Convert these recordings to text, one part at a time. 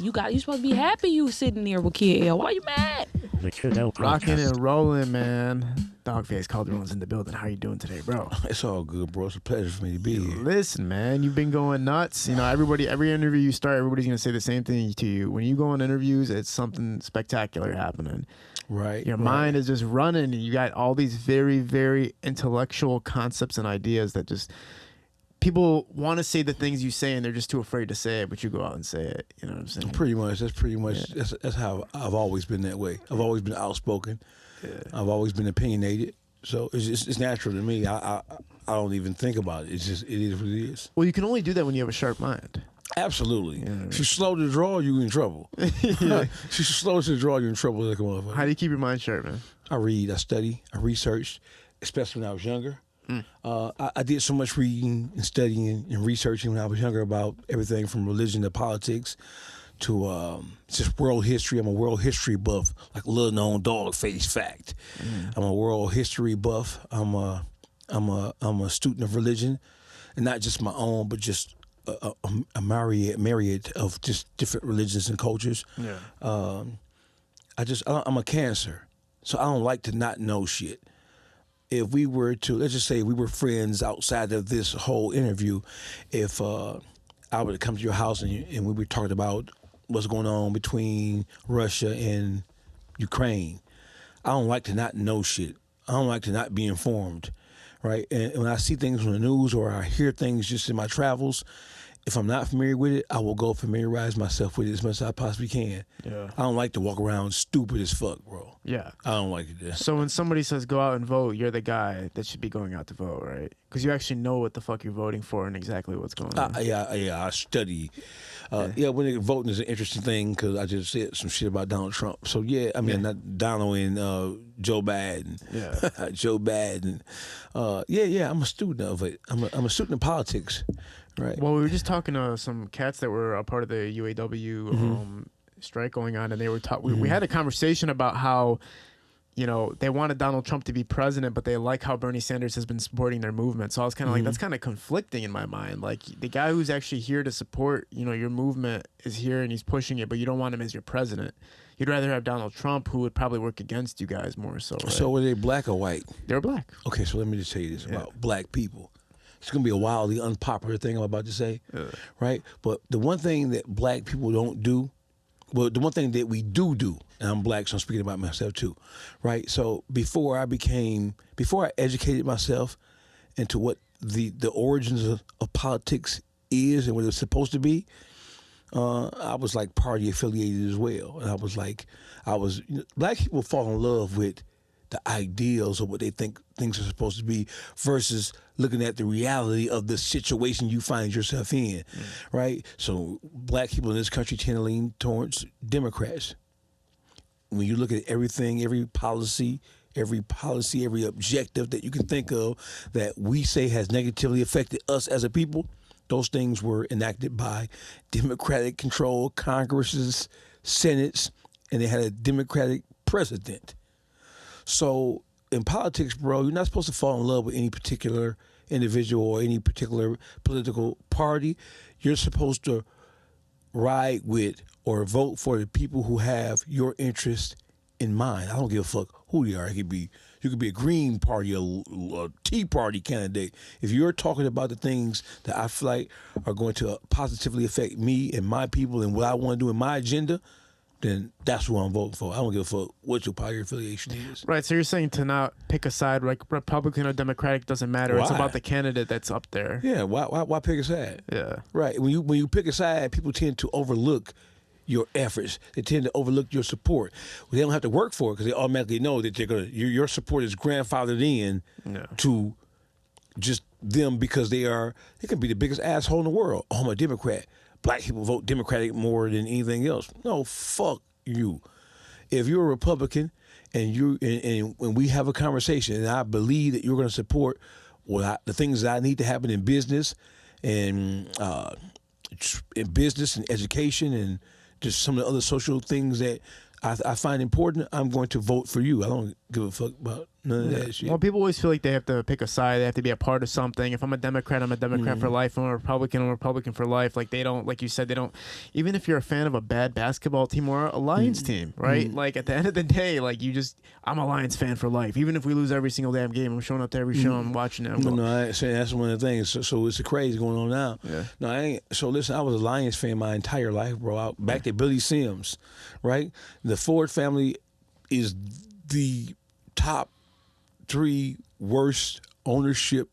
You supposed to be happy you sitting there with Kid L. Why you mad? Rocking and rolling, man. Dawgface Calderon's in the building. How you doing today, bro? It's all good, bro. It's a pleasure for me to be here. Listen, man, you've been going nuts. You know, every interview you start, everybody's going to say the same thing to you. When you go on interviews, it's something spectacular happening. Right. Your mind is just running, and you got all these very, very intellectual concepts and ideas that just... People want to say the things you say, and they're just too afraid to say it, but you go out and say it. You know what I'm saying? Pretty much. That's pretty much. Yeah. That's how I've always been that way. I've always been outspoken. Yeah. I've always been opinionated. So it's natural to me. I don't even think about it. It is what it is. Well, you can only do that when you have a sharp mind. Absolutely. Yeah. If you're slow to draw, you're in trouble. If you're slow to draw, you're in trouble like a motherfucker. How do you keep your mind sharp, man? I read, I study, I research, especially when I was younger. I did so much reading and studying and researching when I was younger about everything from religion to politics to just world history. I'm a world history buff, like a little known Dawgface fact. I'm a world history buff. I'm a student of religion, and not just my own, but just a myriad of just different religions and cultures. Yeah. I'm a Cancer, so I don't like to not know shit. If we were to, let's just say we were friends outside of this whole interview, if I were to come to your house and we were talking about what's going on between Russia and Ukraine, I don't like to not know shit. I don't like to not be informed, right? And when I see things on the news or I hear things just in my travels, if I'm not familiar with it, I will go familiarize myself with it as much as I possibly can. Yeah. I don't like to walk around stupid as fuck, bro. Yeah. I don't like it. So when somebody says go out and vote, you're the guy that should be going out to vote, right? Because you actually know what the fuck you're voting for and exactly what's going on. Yeah, I study. When voting is an interesting thing because I just said some shit about Donald Trump. So not Donald and Joe Biden. Yeah. Joe Biden. I'm a student of it. I'm a student of politics. Right. Well, we were just talking to some cats that were a part of the UAW strike going on, and they were we had a conversation about how, you know, they wanted Donald Trump to be president, but they like how Bernie Sanders has been supporting their movement. So I was kind of like, that's kind of conflicting in my mind. Like, the guy who's actually here to support, you know, your movement is here and he's pushing it, but you don't want him as your president. You'd rather have Donald Trump, who would probably work against you guys more so. Right? So were they black or white? They were black. Okay, so let me just tell you this about black people. It's going to be a wildly unpopular thing I'm about to say, right? But the one thing that black people don't do, well, the one thing that we do, and I'm black, so I'm speaking about myself too, right? So before I educated myself into what the origins of politics is and what it's supposed to be, I was like party affiliated as well. And black people fall in love with the ideals of what they think things are supposed to be versus looking at the reality of the situation you find yourself in, right? So black people in this country tend to lean towards Democrats. When you look at everything, every policy, every objective that you can think of that we say has negatively affected us as a people, those things were enacted by Democratic-controlled Congresses, Senates, and they had a Democratic president. So in politics, bro, you're not supposed to fall in love with any particular individual or any particular political party. You're supposed to ride with or vote for the people who have your interest in mind. I don't give a fuck who you are. You could be a Green Party, a Tea Party candidate. If you're talking about the things that I feel like are going to positively affect me and my people and what I want to do in my agenda, then that's who I'm voting for. I don't give a fuck what your party affiliation is. Right, so you're saying to not pick a side, like Republican or Democratic doesn't matter. Why? It's about the candidate that's up there. Yeah, why pick a side? Yeah. Right, when you pick a side, people tend to overlook your efforts. They tend to overlook your support. Well, they don't have to work for it because they automatically know that your support is grandfathered in to just them because they can be the biggest asshole in the world. Oh, I'm a Democrat. Black people vote Democratic more than anything else. No, fuck you. If you're a Republican and when we have a conversation and I believe that you're going to support the things that I need to happen in business and education and just some of the other social things that I find important, I'm going to vote for you. I don't give a fuck about None of that shit. Well, people always feel like they have to pick a side. They have to be a part of something. If I'm a Democrat, I'm a Democrat for life. If I'm a Republican, I'm a Republican for life. Like they don't, like you said, they don't. Even if you're a fan of a bad basketball team or a Lions team, right? Like at the end of the day, like I'm a Lions fan for life. Even if we lose every single damn game, I'm showing up to every show. I'm watching it. No, I ain't saying that's one of the things. So it's a crazy going on now. Yeah. No, I ain't. So listen, I was a Lions fan my entire life, bro. Back to Billy Sims, right? The Ford family is the top 3 worst ownership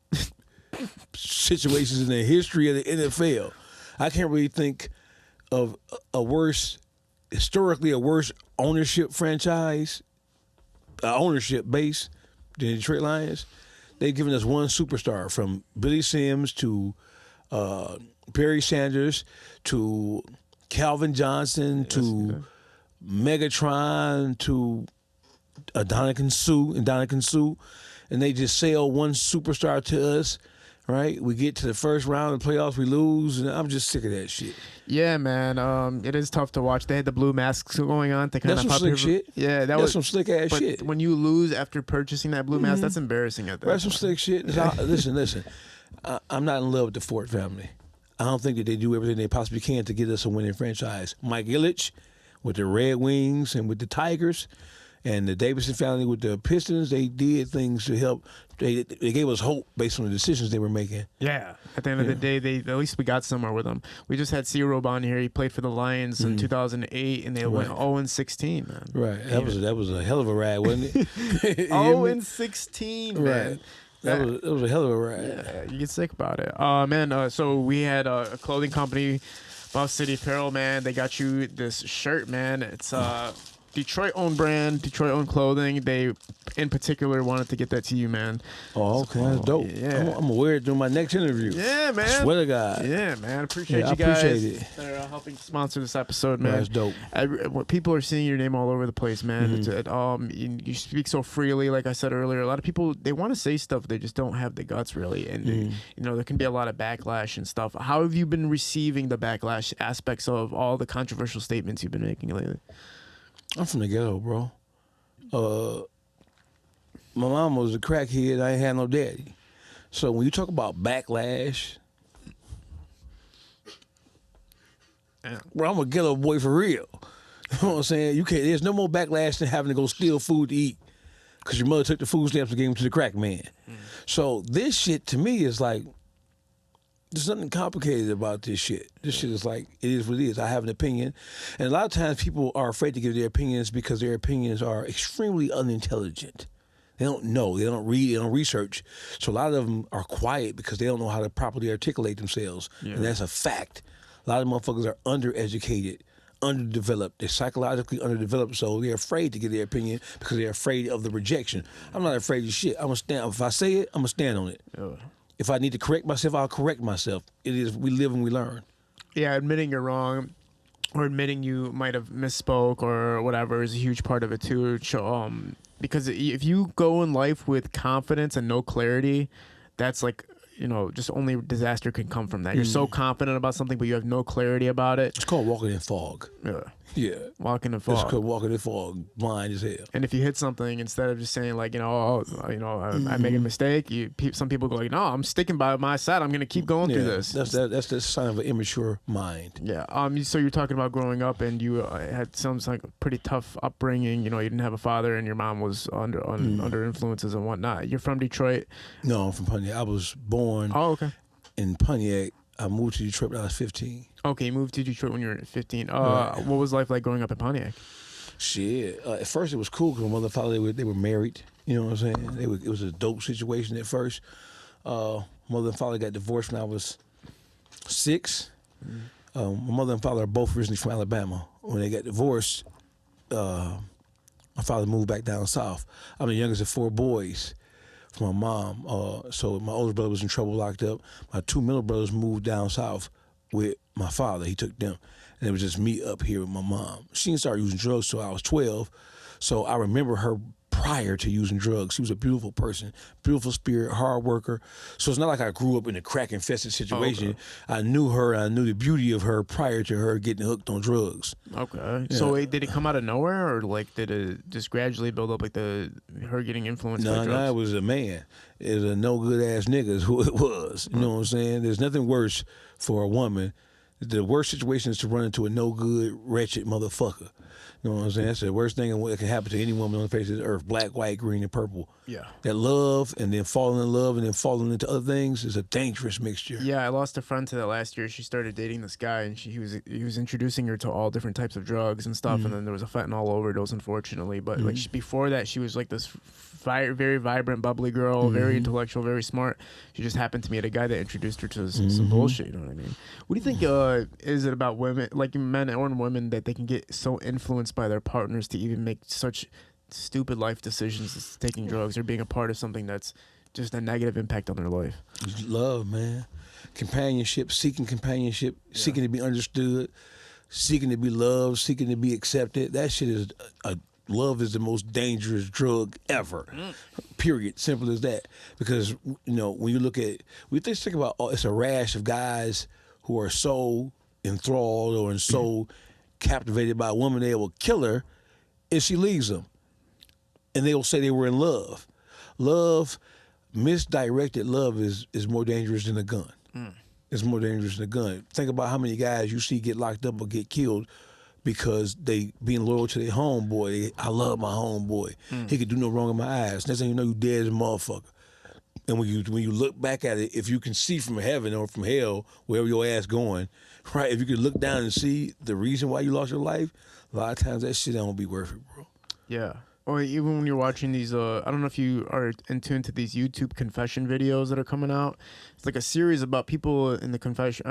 situations in the history of the NFL. I can't really think of historically a worse ownership franchise, ownership base than the Detroit Lions. They've given us one superstar, from Billy Sims to Barry Sanders to Calvin Johnson to Megatron to Donovan Sue, and they just sell one superstar to us, right? We get to the first round of the playoffs, we lose, and I'm just sick of that shit. Yeah, man. It is tough to watch. They had the blue masks going on. That's some slick shit. Yeah, that's some slick ass shit. When you lose after purchasing that blue mask, that's embarrassing at that. That's some slick shit. Listen. I'm not in love with the Ford family. I don't think that they do everything they possibly can to get us a winning franchise. Mike Ilitch with the Red Wings and with the Tigers, and the Davidson family with the Pistons, they did things to help. They gave us hope based on the decisions they were making. Yeah. At the end of the day, at least we got somewhere with them. We just had C-Rob on here. He played for the Lions in 2008, and they went 0-16, man. Right. That was a hell of a ride, wasn't it? 0-16, man. Right. That was a hell of a ride. Yeah, you get sick about it. Man, so we had a clothing company, Buff City Apparel, man. They got you this shirt, man. It's Detroit-owned brand, Detroit-owned clothing. They, in particular, wanted to get that to you, man. Oh, okay. That's dope. Yeah. I'm going to wear it during my next interview. Yeah, man. I swear to God. Yeah, man. Appreciate you I guys appreciate it. that are helping sponsor this episode, man. That's dope. People are seeing your name all over the place, man. You speak so freely, like I said earlier. A lot of people, they want to say stuff, they just don't have the guts, really. And, there can be a lot of backlash and stuff. How have you been receiving the backlash aspects of all the controversial statements you've been making lately? I'm from the ghetto, bro. My mom was a crackhead. I ain't had no daddy. So when you talk about backlash, bro, I'm a ghetto boy for real. You know what I'm saying? There's no more backlash than having to go steal food to eat because your mother took the food stamps and gave them to the crack man. So this shit to me is like, there's nothing complicated about this shit. This shit is like, it is what it is. I have an opinion. And a lot of times people are afraid to give their opinions because their opinions are extremely unintelligent. They don't know. They don't read. They don't research. So a lot of them are quiet because they don't know how to properly articulate themselves. Yeah. And that's a fact. A lot of motherfuckers are undereducated, underdeveloped. They're psychologically underdeveloped, so they're afraid to give their opinion because they're afraid of the rejection. I'm not afraid of shit. I'm gonna stand. If I say it, I'm gonna stand on it. If I need to correct myself, I'll correct myself. It is, we live and we learn. Yeah, admitting you're wrong or admitting you might have misspoke or whatever is a huge part of it too. Because if you go in life with confidence and no clarity, that's like, just only disaster can come from that. You're so confident about something, but you have no clarity about it. It's called walking in fog. Yeah. Walking in fog. It's called walking in fog. Blind as hell. And if you hit something, instead of just saying like, I made a mistake, some people go like, no, I'm sticking by my side. I'm going to keep going through this. That's the sign of an immature mind. Yeah. So you're talking about growing up, and you had sounds like a pretty tough upbringing. You didn't have a father, and your mom was under influences and whatnot. You're from Detroit. No, I'm from Pontiac. I was born in Pontiac. I moved to Detroit when I was 15. Okay, you moved to Detroit when you were 15. Right. What was life like growing up in Pontiac? Shit. At first it was cool because my mother and father, they were married. You know what I'm saying? It was a dope situation at first. Mother and father got divorced when I was 6. My mother and father are both originally from Alabama. When they got divorced, my father moved back down south. I'm the youngest of 4 boys. My mom, so my older brother was in trouble, locked up. My 2 middle brothers moved down south with my father. He took them, and it was just me up here with my mom. She didn't start using drugs till I was 12, so I remember her prior to using drugs. She was a beautiful person, beautiful spirit, hard worker. So it's not like I grew up in a crack-infested situation. I knew her, I knew the beauty of her prior to her getting hooked on drugs. Okay. Yeah. So did it come out of nowhere, or like did it just gradually build up, like her getting influenced by drugs? No, it was a man. It was a no-good-ass nigga is who it was. You know what I'm saying? There's nothing worse for a woman. The worst situation is to run into a no-good, wretched motherfucker. You know what I'm saying? That's the worst thing that can happen to any woman on the face of the earth. Black, white, green, and purple. Yeah. That love and then falling in love and then falling into other things is a dangerous mixture. Yeah, I lost a friend to that last year. She started dating this guy, and he was introducing her to all different types of drugs and stuff. And then there was a fentanyl overdose, unfortunately. But like before that, she was like this very vibrant, bubbly girl, very intellectual, very smart. She just happened to meet a guy that introduced her to some bullshit. You know what I mean? What do you think is it about women, like men or women, that they can get so influenced by their partners to even make such stupid life decisions as taking drugs or being a part of something that's just a negative impact on their life? Love, man. Companionship, seeking seeking to be understood, seeking to be loved, seeking to be accepted. That shit is love is the most dangerous drug ever. Period. Simple as that. Because, you know, when you look at, we just think about, it's a rash of guys who are so enthralled or so captivated by a woman, they will kill her if she leaves them. And they will say they were in love. Love, misdirected love is more dangerous than a gun. It's more dangerous than a gun. Think about how many guys you see get locked up or get killed because they being loyal to their homeboy. I love my homeboy. He could do no wrong in my eyes. Next thing you know, you dead as a motherfucker. And when you look back at it, if you can see from heaven or from hell, wherever your ass going, right? If you can look down and see the reason why you lost your life, a lot of times that shit don't be worth it, bro. Yeah. Or even when you're watching these, I don't know if you are in tune to these YouTube confession videos that are coming out. It's like a series about people in the confession,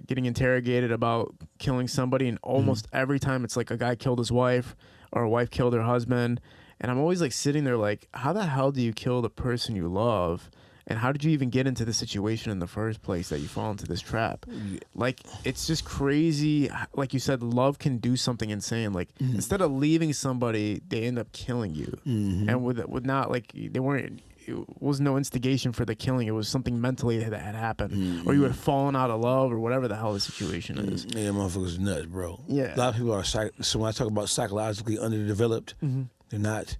getting interrogated about killing somebody. And almost every time it's like a guy killed his wife or a wife killed her husband. And I'm always like sitting there like, how the hell do you kill the person you love? And how did you even get into the situation in the first place that you fall into this trap? Like, it's just crazy. Like you said, love can do something insane. Like, instead of leaving somebody, they end up killing you. And with not, like, it was no instigation for the killing. It was something mentally that had happened. Or you had fallen out of love or whatever the hell the situation is. Yeah, motherfuckers nuts, bro. Yeah. A lot of people are, so when I talk about psychologically underdeveloped, they're not.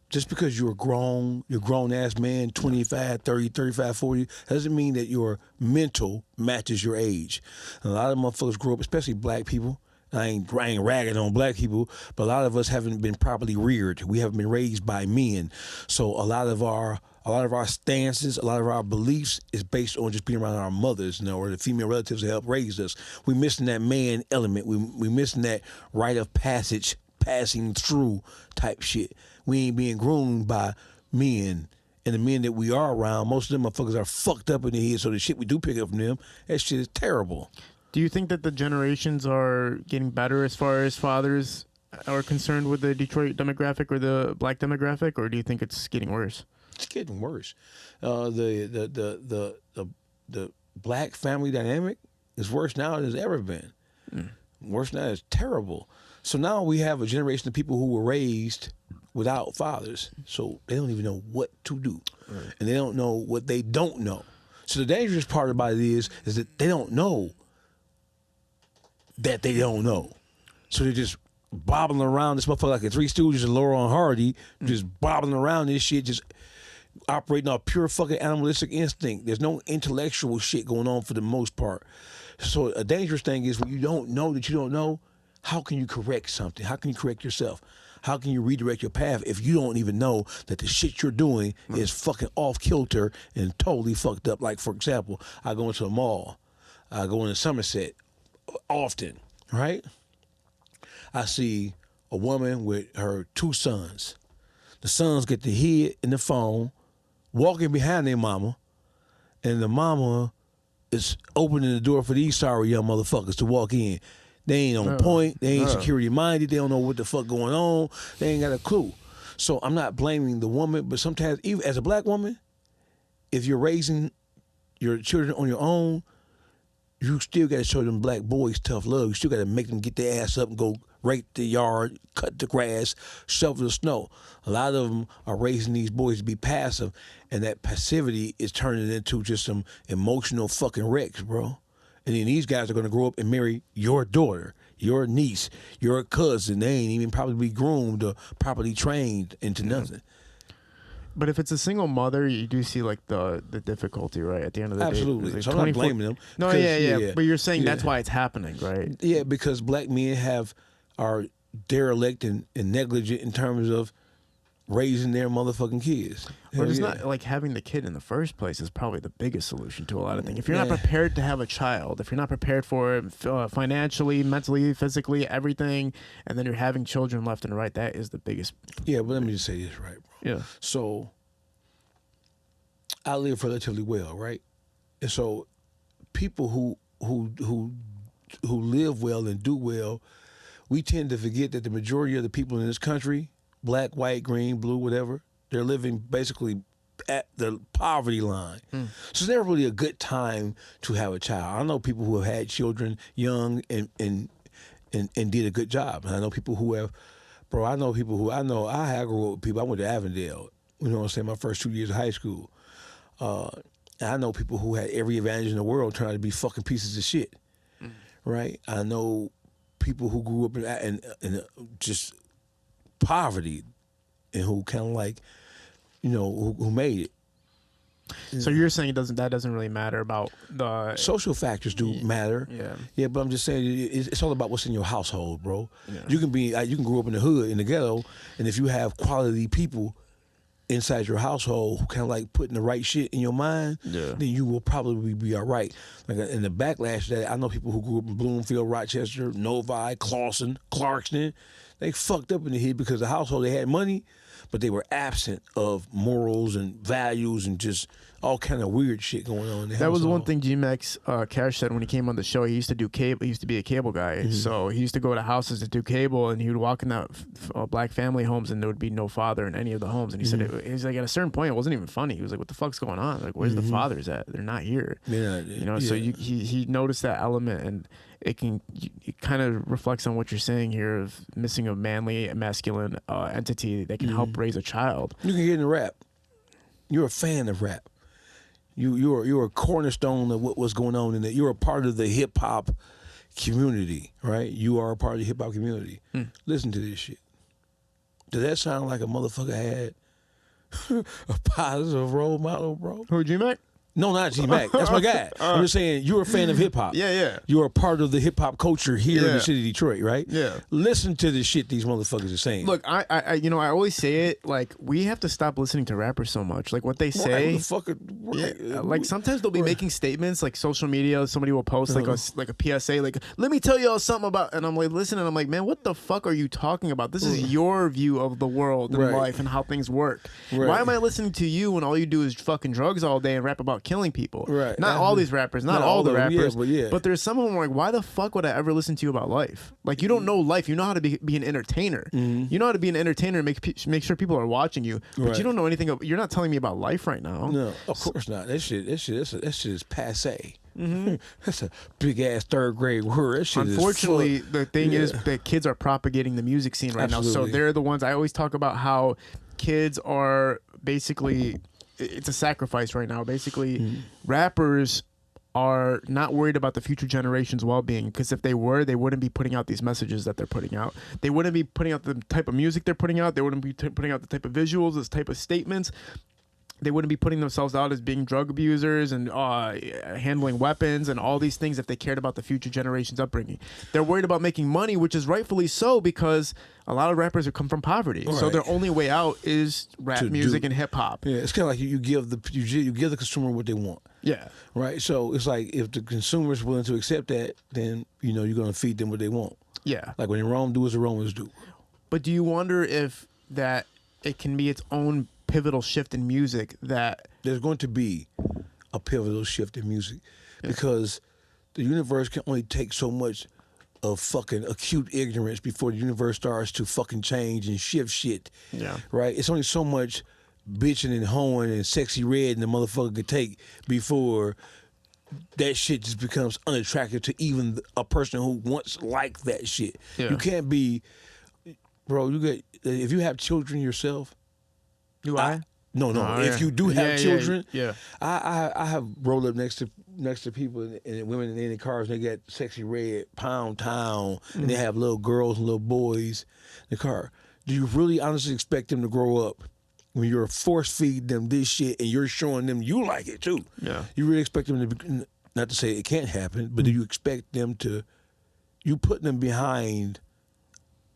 Just because you're grown-ass man, 25, 30, 35, 40, doesn't mean that your mental matches your age. And a lot of motherfuckers grow up, especially black people. I ain't ragging on black people, but a lot of us haven't been properly reared. We haven't been raised by men. So a lot of our stances, a lot of our beliefs is based on just being around our mothers, or the female relatives that helped raise us. We're missing that man element. We're missing that rite of passage, passing through type shit. We ain't being groomed by men. And the men that we are around, most of them motherfuckers are fucked up in the head, so the shit we do pick up from them, that shit is terrible. Do you think that the generations are getting better as far as fathers are concerned with the Detroit demographic or the black demographic, or do you think it's getting worse? It's getting worse. The black family dynamic is worse now than it's ever been. Worse now is terrible. So now we have a generation of people who were raised without fathers, so they don't even know what to do, and they don't know what they don't know. So the dangerous part about it is that they don't know that they don't know. So they're just bobbling around this motherfucker like a Three Stooges and Laurel and Hardy, just bobbling around this shit, just operating off pure fucking animalistic instinct. There's no intellectual shit going on for the most part. So a dangerous thing is when you don't know that you don't know, how can you correct something? How can you correct yourself? How can you redirect your path if you don't even know that the shit you're doing is fucking off kilter and totally fucked up? Like, for example, I go into a mall. I go into Somerset often, right? I see a woman with her two sons. The sons get the head in the phone, walking behind their mama, and the mama is opening the door for these sorry young motherfuckers to walk in. They ain't on point. They ain't security minded. They don't know what the fuck going on. They ain't got a clue. So I'm not blaming the woman, but sometimes, even as a black woman, if you're raising your children on your own, you still got to show them black boys tough love. You still got to make them get their ass up and go rake the yard, cut the grass, shovel the snow. A lot of them are raising these boys to be passive, and that passivity is turning into just some emotional fucking wrecks, bro. And then these guys are going to grow up and marry your daughter, your niece, your cousin. They ain't even probably groomed or properly trained into nothing. But if it's a single mother, you do see like the difficulty, right? At the end of the day, Absolutely. like So I'm not blaming them. No, yeah. But you're saying that's why it's happening, right? Yeah, because black men are derelict and negligent in terms of raising their motherfucking kids. But it's not like having the kid in the first place is probably the biggest solution to a lot of things. If you're not prepared to have a child, if you're not prepared for it financially, mentally, physically, everything, and then you're having children left and right, that is the biggest. Yeah, but let me just say this, right, bro? Yeah. So I live relatively well, right? And so people who live well and do well, we tend to forget that the majority of the people in this country, black, white, green, blue, whatever, they're living basically at the poverty line. So it's never really a good time to have a child. I know people who have had children young and did a good job. And I know people who have, bro, I grew up with people, I went to Avondale, you know what I'm saying, my first 2 years of high school. And I know people who had every advantage in the world trying to be fucking pieces of shit, right? I know people who grew up in just poverty and who kind of like, you know, who made it. So you're saying that doesn't really matter about the social factors do matter. Yeah, but I'm just saying it's all about what's in your household, bro. Yeah. You can grow up in the hood, in the ghetto, and if you have quality people inside your household who kind of like putting the right shit in your mind, then you will probably be all right. Like in the backlash that I know people who grew up in Bloomfield, Rochester, Novi, Clarkston, they fucked up in the head because the household, they had money, but they were absent of morals and values and just all kind of weird shit going on in the household. That was one thing G-Max Cash said when he came on the show. He used to do cable. He used to be a cable guy. So he used to go to houses to do cable, and he would walk in that black family homes, and there would be no father in any of the homes. And he said, he's like, at a certain point, it wasn't even funny. He was like, what the fuck's going on? Like, where's the fathers at? They're not here. You know, so he noticed that element, and it kind of reflects on what you're saying here of missing a manly, masculine entity that can help raise a child. You can get into rap. You're a fan of rap. You're a cornerstone of what's going on in it. You're a part of the hip hop community, right? You are a part of the hip hop community. Listen to this shit. Does that sound like a motherfucker had a positive role model, bro? Who, G-Mac? No, not G-Mac. That's my guy. I'm just saying, you're a fan of hip-hop. Yeah. You're a part of the hip-hop culture here in the city of Detroit, right? Yeah. Listen to the shit these motherfuckers are saying. Look, I always say it, like, we have to stop listening to rappers so much. Like, what they say. Like, sometimes they'll be making statements, like, social media, somebody will post, like a PSA, like, let me tell y'all something about, and I'm like, listen, and I'm like, man, what the fuck are you talking about? This is your view of the world and life and how things work. Why am I listening to you when all you do is fucking drugs all day and rap about killing people? Right. Not all these rappers, not all the rappers, but but there's some of them like, why the fuck would I ever listen to you about life? Like, you don't know life. You know how to be an entertainer. You know how to be an entertainer and make sure people are watching you, but you don't know anything. You're not telling me about life right now. No, of course not. That shit is passe. That's a big ass third grade word. That shit Unfortunately, the thing is that kids are propagating the music scene right now. So they're the ones. I always talk about how kids are basically, it's a sacrifice right now. Basically, rappers are not worried about the future generation's well-being, because if they were, they wouldn't be putting out these messages that they're putting out. They wouldn't be putting out the type of music they're putting out. They wouldn't be putting out the type of visuals, this type of statements. They wouldn't be putting themselves out as being drug abusers and handling weapons and all these things if they cared about the future generation's upbringing. They're worried about making money, which is rightfully so, because a lot of rappers have come from poverty. So their only way out is rap music and hip hop. Yeah, it's kind of like you give the consumer what they want. Yeah. Right. So it's like if the consumer is willing to accept that, then you're going to feed them what they want. Yeah. Like when Rome do as the Romans do. But do you wonder if that it can be its own pivotal shift in music? That there's going to be a pivotal shift in music because the universe can only take so much of fucking acute ignorance before the universe starts to fucking change and shift shit. Yeah. Right? It's only so much bitching and hoeing and sexy red and the motherfucker could take before that shit just becomes unattractive to even a person who wants like that shit. Yeah. You can't be, bro. If you have children yourself. Do I? No. Oh, if yeah. you do have children, yeah. I have rolled up next to people and women in the cars. And they got Sexy Red, Pound Town, and they have little girls and little boys in the car. Do you really honestly expect them to grow up when you're force feeding them this shit and you're showing them you like it too? Yeah. You really expect them to be, not to say it can't happen, but do you expect them to? You put them behind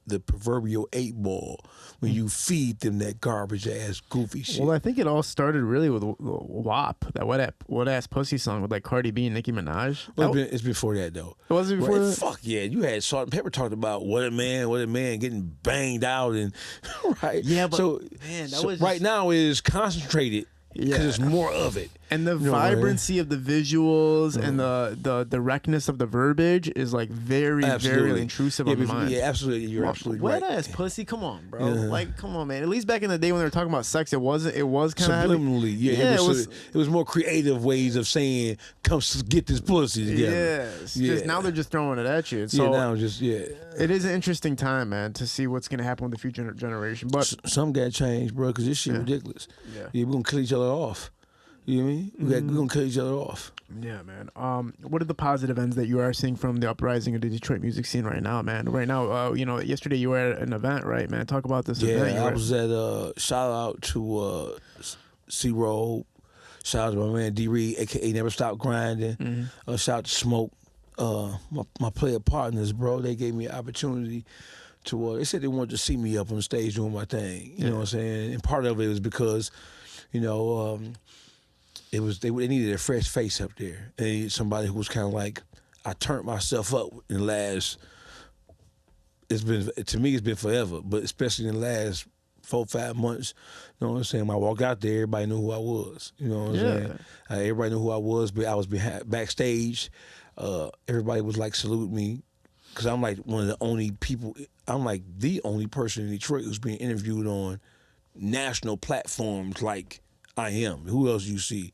the proverbial 8-ball when you feed them that garbage ass goofy shit. Well, I think it all started really with WAP, that wet ass pussy song with like Cardi B and Nicki Minaj. Well, it's before that though. Was it before that? Fuck yeah, you had Salt and Pepper talked about what a man getting banged out and right. Yeah, but so, man, that so was right just... now it is concentrated because there's more of it. And the You know what I mean? vibrancy of the visuals and the directness of the verbiage is like very, very intrusive on the mind. Yeah, absolutely. You're absolutely right. Wet ass pussy, come on, bro. Like, come on, man. At least back in the day when they were talking about sex, it was kind of subliminally. Yeah, it was more creative ways of saying, "Come get this pussy together." Yes. Just now they're just throwing it at you. So it is an interesting time, man, to see what's gonna happen with the future generation. But some got changed, bro, because this shit ridiculous. Yeah, we're gonna kill each other off. You know what I mean? We're gonna cut each other off. Yeah, man. What are the positive ends that you are seeing from the uprising of the Detroit music scene right now, man? Right now, yesterday you were at an event, right, man? Talk about this event. Yeah, I was at shout out to C-Roll. Shout out to my man D Reed, aka Never Stop Grinding. Shout out to Smoke. My player partners, bro. They gave me an opportunity to. They said they wanted to see me up on the stage doing my thing. You know what I'm saying? And part of it was because, they needed a fresh face up there. They needed somebody who was kind of like, I turned myself up in the last, it's been forever, but especially in the last 4-5 months, you know what I'm saying? When I walked out there, everybody knew who I was. You know what I'm saying? Everybody knew who I was, but I was backstage. Everybody was like saluting me because I'm like one of the only people, I'm like the only person in Detroit who's being interviewed on national platforms like I am. Who else you see?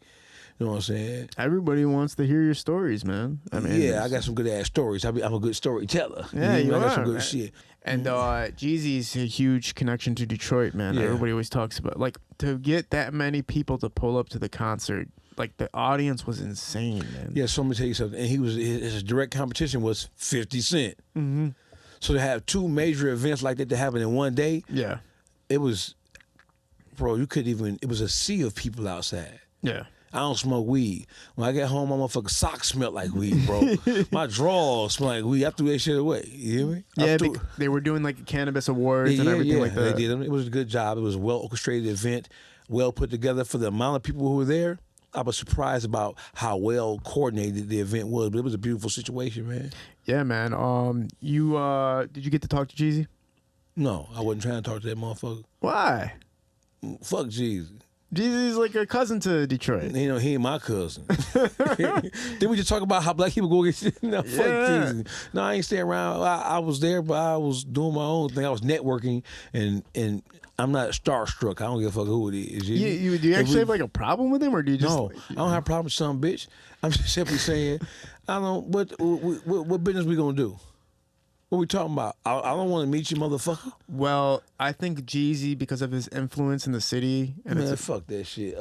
You know what I'm saying? Everybody wants to hear your stories, man. I mean, I got some good ass stories. I'm a good storyteller. Yeah, I got some are, good man. shit. And Jeezy's a huge connection to Detroit, man. Yeah. Everybody always talks about to get that many people to pull up to the concert. Like the audience was insane, man. Yeah, so let me tell you something. And his direct competition was 50 Cent. Mm-hmm. So to have two major events like that to happen in one day, it was. Bro, you couldn't even, it was a sea of people outside. Yeah. I don't smoke weed. When I get home, my motherfucking socks smell like weed, bro. My drawers smell like weed. I threw that shit away. You hear me? Yeah, they were doing like cannabis awards and everything like that. They did. It was a good job. It was a well-orchestrated event, well put together for the amount of people who were there. I was surprised about how well coordinated the event was, but it was a beautiful situation, man. Yeah, man. Did you get to talk to Jeezy? No, I wasn't trying to talk to that motherfucker. Why? Fuck Jeezy. Jeezy's like a cousin to Detroit. You know, he ain't my cousin. Then we just talk about how black people go get shit. No, fuck Jeezy. No, I ain't staying around. I was there, but I was doing my own thing. I was networking, and I'm not starstruck. I don't give a fuck who it is. Do you actually have like a problem with him, or do you just? No, I don't have a problem with some bitch. I'm just simply saying, I don't. What business we gonna do? What we talking about? I don't want to meet you, motherfucker. Well, I think Jeezy, because of his influence in the city, and man, fuck that shit.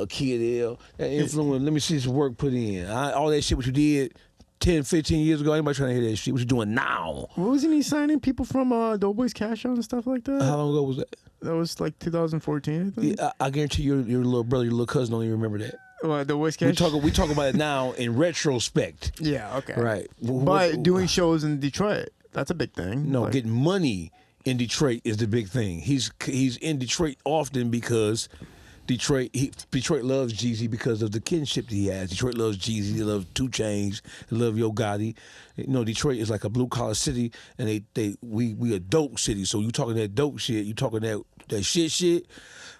Kid L, that influence. Let me see some work put in. All that shit what you did 10, 15 years ago. Anybody trying to hear that shit? What you doing now? Wasn't he signing people from Dawgface Calderon and stuff like that? How long ago was that? That was like 2014, I think. Yeah, I guarantee your little brother, your little cousin don't even remember that. Well, the West Calderon. We talk about it now in retrospect. Yeah, okay. Right. But doing shows in Detroit, that's a big thing. No, getting money in Detroit is the big thing. He's in Detroit often because Detroit loves Jeezy because of the kinship that he has. Detroit loves Jeezy. They love 2 Chainz. They love Yo Gotti. You know, Detroit is like a blue collar city, and we a dope city. So you talking that dope shit, you talking that shit.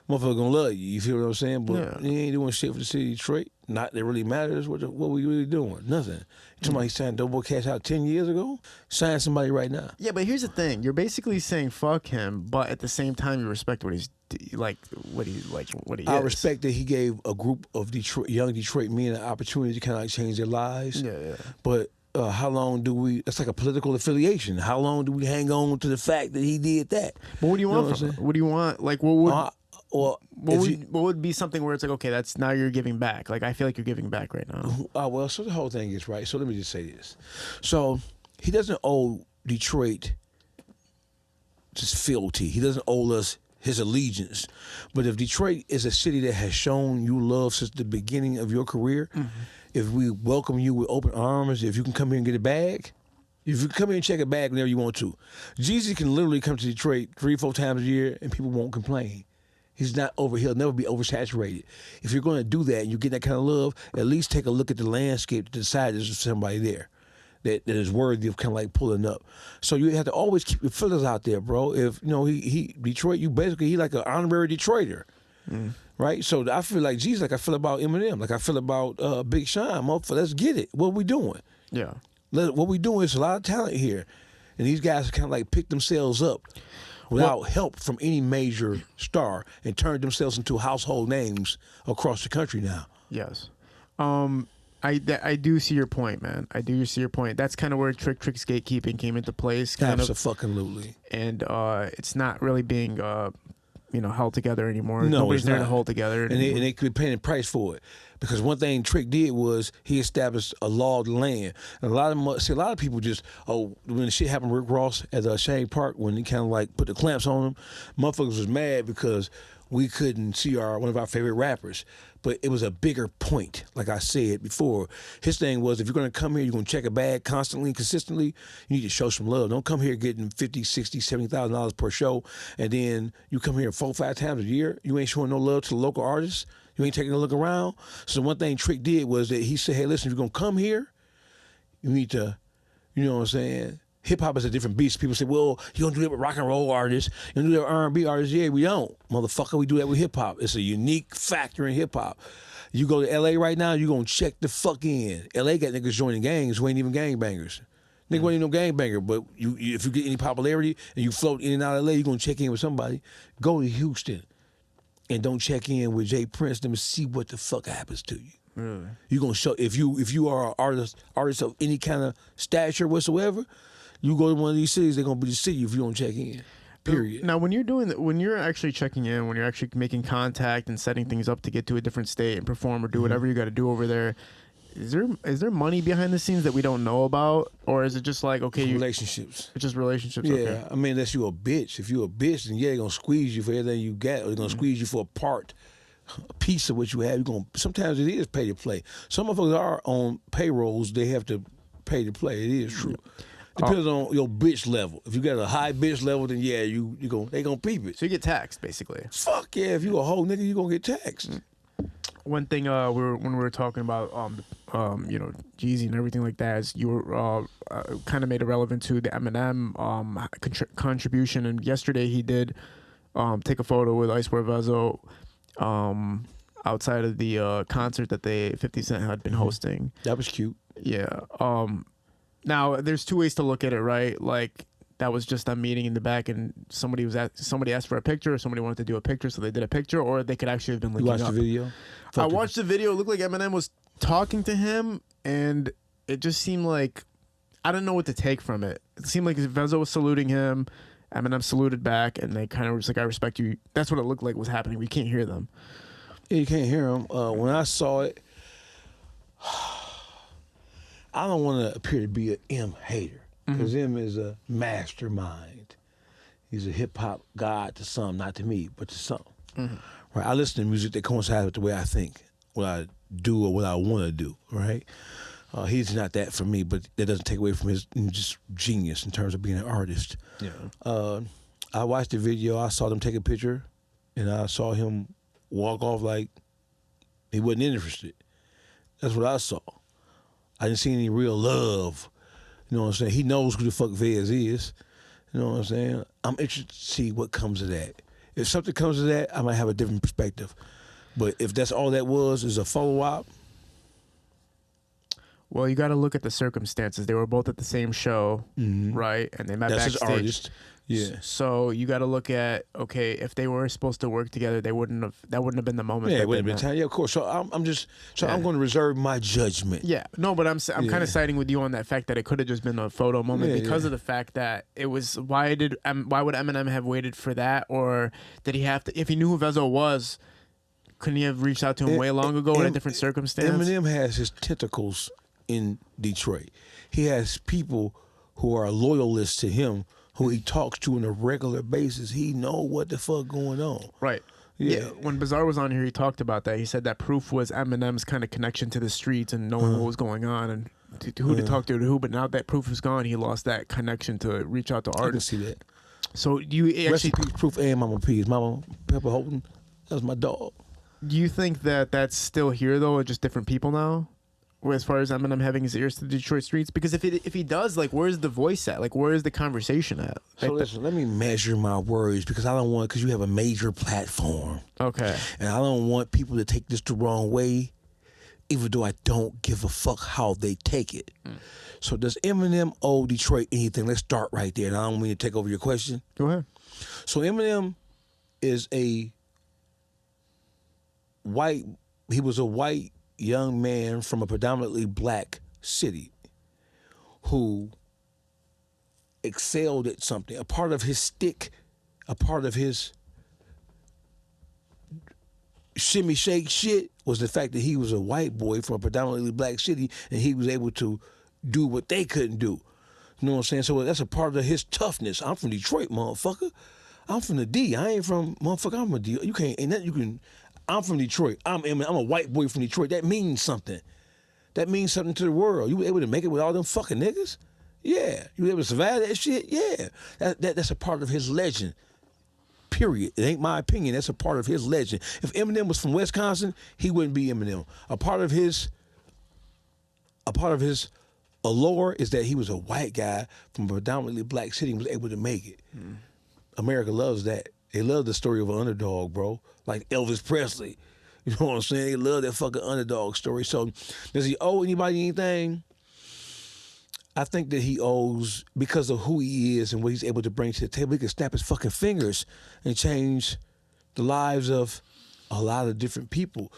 Motherfucker gonna love you. You feel what I'm saying? But he ain't doing shit for the city of Detroit. not that really matters. What we really doing? Nothing. Somebody signed Doughboy Cash out 10 years ago. Sign somebody right now. Yeah, but here's the thing: you're basically saying fuck him, but at the same time, you respect what he's like. What he I is. respect that he gave a group of young Detroit men an opportunity to kind of like change their lives. Yeah. But how long do we? It's like a political affiliation. How long do we hang on to the fact that he did that? But what do you want from him? What do you want? Like, what would be something where it's like, okay, that's now you're giving back. Like, I feel like you're giving back right now. Well, so the whole thing is right. So let me just say this. So he doesn't owe Detroit just fealty. He doesn't owe us his allegiance. But if Detroit is a city that has shown you love since the beginning of your career, if we welcome you with open arms, if you can come here and get a bag, if you come here and check a bag whenever you want to, Jeezy can literally come to Detroit 3-4 times a year and people won't complain. He's not he'll never be oversaturated. If you're going to do that and you get that kind of love, at least take a look at the landscape to decide there's somebody there that is worthy of kind of like pulling up. So you have to always keep your fillers out there, bro. If, he Detroit, he like an honorary Detroiter, right? So I feel like Jesus, like I feel about Eminem, like I feel about Big Sean. Let's get it. What we doing? Yeah. What we doing is a lot of talent here. And these guys kind of like pick themselves up without help from any major star and turned themselves into household names across the country now. Yes. I do see your point, man. I do see your point. That's kind of where Trick's gatekeeping came into place. Absolutely. And it's not really being held together anymore. No, Nobody's there not. to hold together. And they could be paying a price for it. Because one thing Trick did was he established a law of the land. And a lot of people just, when the shit happened to Rick Ross at Shane Park, when he kind of like put the clamps on him, motherfuckers was mad because we couldn't see one of our favorite rappers. But it was a bigger point, like I said before. His thing was, if you're going to come here, you're going to check a bag constantly and consistently, you need to show some love. Don't come here getting $50,000, $60,000, $70,000 per show, and then you come here 4-5 times a year. You ain't showing no love to the local artists. You ain't taking a look around. So one thing Trick did was that he said, hey, listen, if you're going to come here, you need to, you know what I'm saying? Hip-hop is a different beast. People say, well, you don't do that with rock and roll artists. You don't do that with R&B artists. Yeah, we don't. Motherfucker, we do that with hip-hop. It's a unique factor in hip-hop. You go to L.A. right now, you're going to check the fuck in. L.A. got niggas joining gangs who ain't even gangbangers. Nigga wasn't even no gangbanger, but if you get any popularity and you float in and out of L.A., you're going to check in with somebody. Go to Houston and don't check in with Jay Prince. Let me see what the fuck happens to you. Really? You're going to show, if you are an artist of any kind of stature whatsoever, you go to one of these cities, they're gonna be the city if you don't check in. Period. Now, when you're actually checking in, when you're actually making contact and setting things up to get to a different state and perform or do whatever you got to do over there, is there money behind the scenes that we don't know about, or is it just like relationships? It's just relationships. Yeah, okay. I mean, unless you a bitch. If you a bitch, then they're gonna squeeze you for everything you got, or they're gonna squeeze you for a piece of what you have. Sometimes it is pay to play. Some motherfuckers are on payrolls; they have to pay to play. It is true. Depends on your bitch level. If you got a high bitch level, then yeah, they gonna peep it. So you get taxed, basically. Fuck yeah! If you a whole nigga, you gonna get taxed. One thing when we were talking about Jeezy and everything like that, is you were kind of made it relevant to the Eminem contribution. And yesterday he did take a photo with Eminem and Vezzo outside of the concert that 50 Cent had been hosting. That was cute. Yeah. Now, there's two ways to look at it, right? Like, that was just a meeting in the back, and somebody asked for a picture, or somebody wanted to do a picture, so they did a picture, or they could actually have been linking up. You watched the video? I watched the video. It looked like Eminem was talking to him, and it just seemed like, I don't know what to take from it. It seemed like Vezzo was saluting him, Eminem saluted back, and they kind of were just like, I respect you. That's what it looked like was happening. We can't hear them. Yeah, you can't hear them. When I saw it, I don't want to appear to be an M hater, because M is a mastermind. He's a hip hop god to some, not to me, but to some. Right? I listen to music that coincides with the way I think, what I do or what I want to do. Right? He's not that for me, but that doesn't take away from his just genius in terms of being an artist. Yeah. I watched the video. I saw them take a picture, and I saw him walk off like he wasn't interested. That's what I saw. I didn't see any real love. You know what I'm saying? He knows who the fuck Vez is. You know what I'm saying? I'm interested to see what comes of that. If something comes of that, I might have a different perspective. But if that's all that was, is a follow-up, Well, you got to look at the circumstances. They were both at the same show, right? And they met That's his backstage. artist. Yeah. So you got to look at, okay, if they were supposed to work together, that wouldn't have been the moment. Yeah, that it wouldn't they have been met. time. Yeah, of course. So I'm going to reserve my judgment. Yeah, no, but I'm kind of siding with you on that fact that it could have just been a photo moment because of the fact that it was. Why would Eminem have waited for that, or did he have to? If he knew who Vezzo was, couldn't he have reached out to him way long ago in a different circumstance? Eminem has his tentacles in Detroit. He has people who are loyalists to him, who he talks to on a regular basis. He know what the fuck going on. Right. Yeah. When Bizarre was on here, he talked about that. He said that proof was Eminem's kind of connection to the streets and knowing what was going on and who to talk to who. But now that proof is gone, he lost that connection to reach out to artists. I can see that. So do you Rest actually in peace, Proof and Mama P. Is Mama Pepper Holden? That was my dog. do you think that that's still here though, or just different people now? As far as Eminem having his ears to the Detroit streets, because if he does, like, where's the voice at? Like, where's the conversation at? So listen, let me measure my words because I don't want, because you have a major platform. Okay. And I don't want people to take this the wrong way, even though I don't give a fuck how they take it. So does Eminem owe Detroit anything? Let's start right there. And I don't mean to take over your question. Go ahead. So Eminem is he was a white young man from a predominantly black city who excelled at something. A part of his stick, a part of his shimmy shake shit was the fact that he was a white boy from a predominantly black city and he was able to do what they couldn't do. You know what I'm saying? So that's a part of his toughness. I'm from Detroit, motherfucker. I'm from the D. I ain't from motherfucker. I'm a D. You can't. Ain't that you can. I'm from Detroit. I'm a white boy from Detroit. That means something. That means something to the world. You were able to make it with all them fucking niggas? Yeah. You were able to survive that shit? Yeah. That's a part of his legend. Period. It ain't my opinion. That's a part of his legend. If Eminem was from Wisconsin, he wouldn't be Eminem. A part of his allure is that he was a white guy from a predominantly black city and was able to make it. America loves that. They love the story of an underdog, bro. Like Elvis Presley. You know what I'm saying? They love that fucking underdog story. So does he owe anybody anything? I think that he owes, because of who he is and what he's able to bring to the table, he can snap his fucking fingers and change the lives of a lot of different people.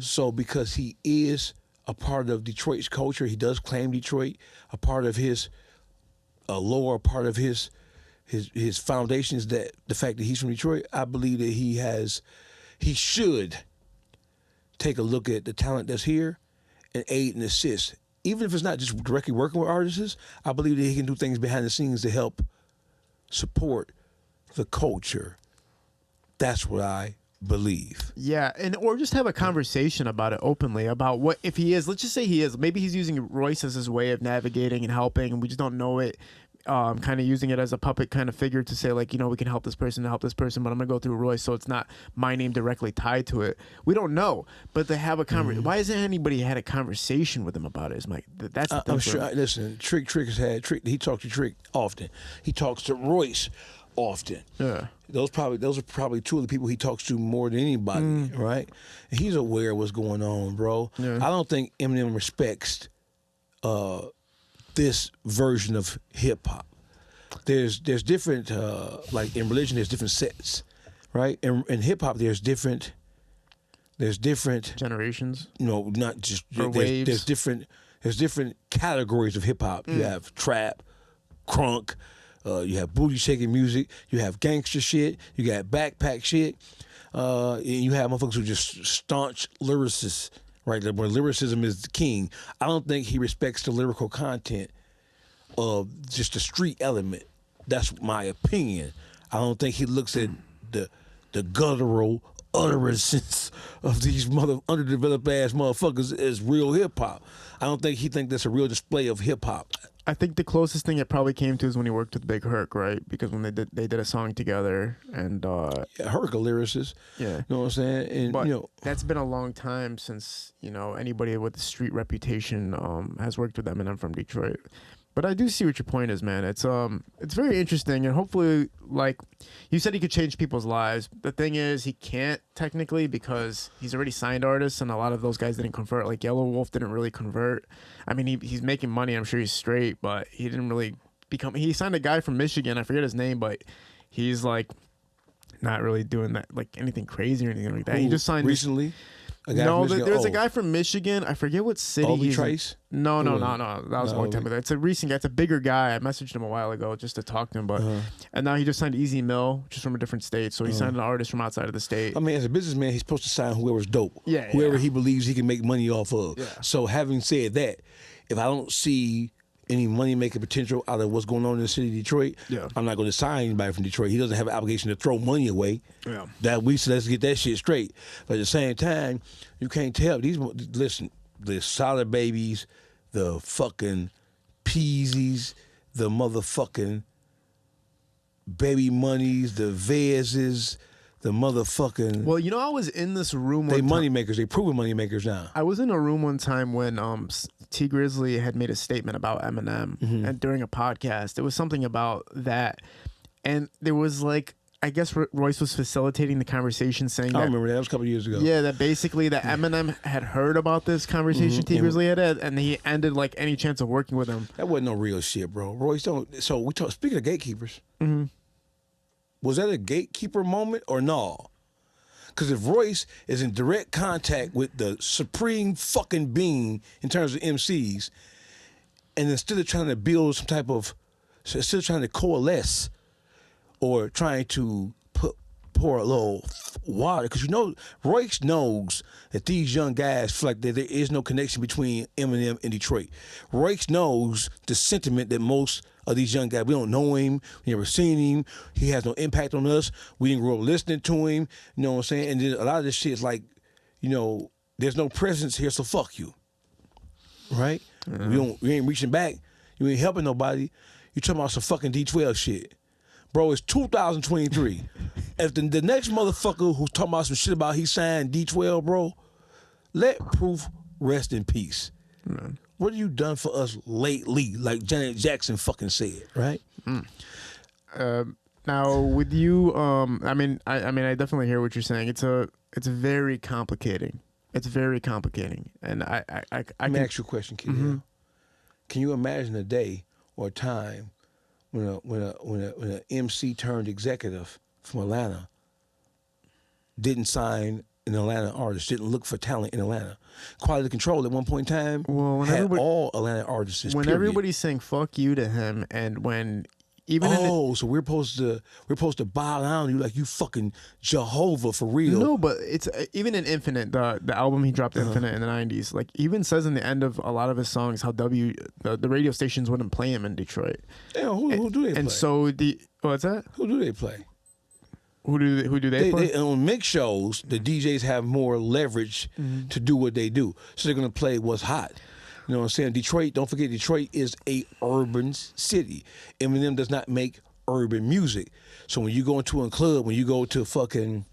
So because he is a part of Detroit's culture, he does claim Detroit, a part of his lore, a part of his foundation is that the fact that he's from Detroit. I believe that he should take a look at the talent that's here and aid and assist. Even if it's not just directly working with artists, I believe that he can do things behind the scenes to help support the culture. That's what I believe. Yeah, or just have a conversation about it openly, about what if he is. Let's just say he is. Maybe he's using Royce as his way of navigating and helping, and we just don't know it. Kind of using it as a puppet kind of figure to say, like, we can help this person, but I'm gonna go through Royce, so it's not my name directly tied to it. We don't know, but they have a conversation. Why hasn't anybody had a conversation with him about it? Is that's the I'm sure. Listen, Trick has had Trick. He talks to Trick often. He talks to Royce often. Yeah. Those are probably two of the people he talks to more than anybody, right? And he's aware of what's going on, bro. Yeah. I don't think Eminem respects this version of hip hop. There's different like in religion there's different sets, right? In hip hop there's different generations. Not just waves. There's different categories of hip hop. You have trap, crunk, you have booty shaking music, you have gangster shit, you got backpack shit, and you have motherfuckers who just staunch lyricists. Right, where lyricism is the king. I don't think he respects the lyrical content of just the street element. That's my opinion. I don't think he looks at the guttural utterances of these underdeveloped ass motherfuckers as real hip hop. I don't think he thinks that's a real display of hip hop. I think the closest thing it probably came to is when he worked with Big Herc, right? Because when they did a song together, and Herc a lyricist. Yeah, you know what I'm saying. And but that's been a long time since anybody with a street reputation has worked with Eminem from Detroit. But I do see what your point is, man. It's very interesting, and hopefully, like you said, he could change people's lives. The thing is, he can't technically because he's already signed artists, and a lot of those guys didn't convert. Like Yellow Wolf didn't really convert. I mean, he's making money. I'm sure he's straight, but he didn't really become. He signed a guy from Michigan. I forget his name, but he's like not really doing that, like anything crazy or anything like that. He just signed recently. No, there's a guy from Michigan. I forget what city he's Trace? No. That was a long time ago. It's a recent guy. It's a bigger guy. I messaged him a while ago just to talk to him, but and now he just signed Easy Mill, which is from a different state. So he signed an artist from outside of the state. I mean, as a businessman, he's supposed to sign whoever's dope. Yeah, whoever he believes he can make money off of. Yeah. So having said that, if I don't see any money-making potential out of what's going on in the city of Detroit, I'm not going to sign anybody from Detroit. He doesn't have an obligation to throw money away. Yeah. So let's get that shit straight. But at the same time, you can't tell. Listen, the Solid Babies, the fucking Peasies, the motherfucking Baby Moneys, the Vezes, the motherfucking... Well, you know, I was in this room They money makers. They proven money makers now. I was in a room one time when T Grizzly had made a statement about Eminem and during a podcast. It was something about that. And there was like, I guess Royce was facilitating the conversation saying that... I remember that. That was a couple of years ago. Yeah, that basically that Eminem had heard about this conversation T Grizzly had, and he ended like any chance of working with him. That wasn't no real shit, bro. Royce don't... So we talk... Speaking of gatekeepers... Was that a gatekeeper moment or no? Because if Royce is in direct contact with the supreme fucking being in terms of MCs, and instead of trying to build some type of, instead of trying to coalesce or trying to pour a little water, because you know, Royce knows that these young guys feel like there is no connection between Eminem and Detroit. Royce knows the sentiment that most of these young guys, we don't know him, we never seen him, he has no impact on us, we didn't grow up listening to him, you know what I'm saying? And then a lot of this shit is like, you know, there's no presence here, so fuck you. Right? You ain't reaching back, you ain't helping nobody, you talking about some fucking D12 shit. Bro, it's 2023. If the next motherfucker who's talking about some shit about he signed D12, bro, let Proof rest in peace. What have you done for us lately? Like Janet Jackson fucking said, right? Now with you, I mean, I definitely hear what you're saying. It's very complicating. It's very complicating, and I Let me ask you a question, kid. Can you imagine a day or a time when a MC turned executive from Atlanta didn't sign an Atlanta artist, didn't look for talent in Atlanta? Quality Control at one point in time had all Atlanta artists. When everybody's saying "fuck you" to him, and when even so we're supposed to bow down to you like you fucking Jehovah for real. No, but it's even in Infinite, the album he dropped, Infinite in the '90s. Like even says in the end of a lot of his songs how the radio stations wouldn't play him in Detroit. Yeah, who do they play? And so what's that? Who do they play? Who do they play? On mix shows, the DJs have more leverage to do what they do. So they're going to play what's hot. You know what I'm saying? Detroit, don't forget, Detroit is a urban city. Eminem does not make urban music. So when you go into a club, when you go to fucking,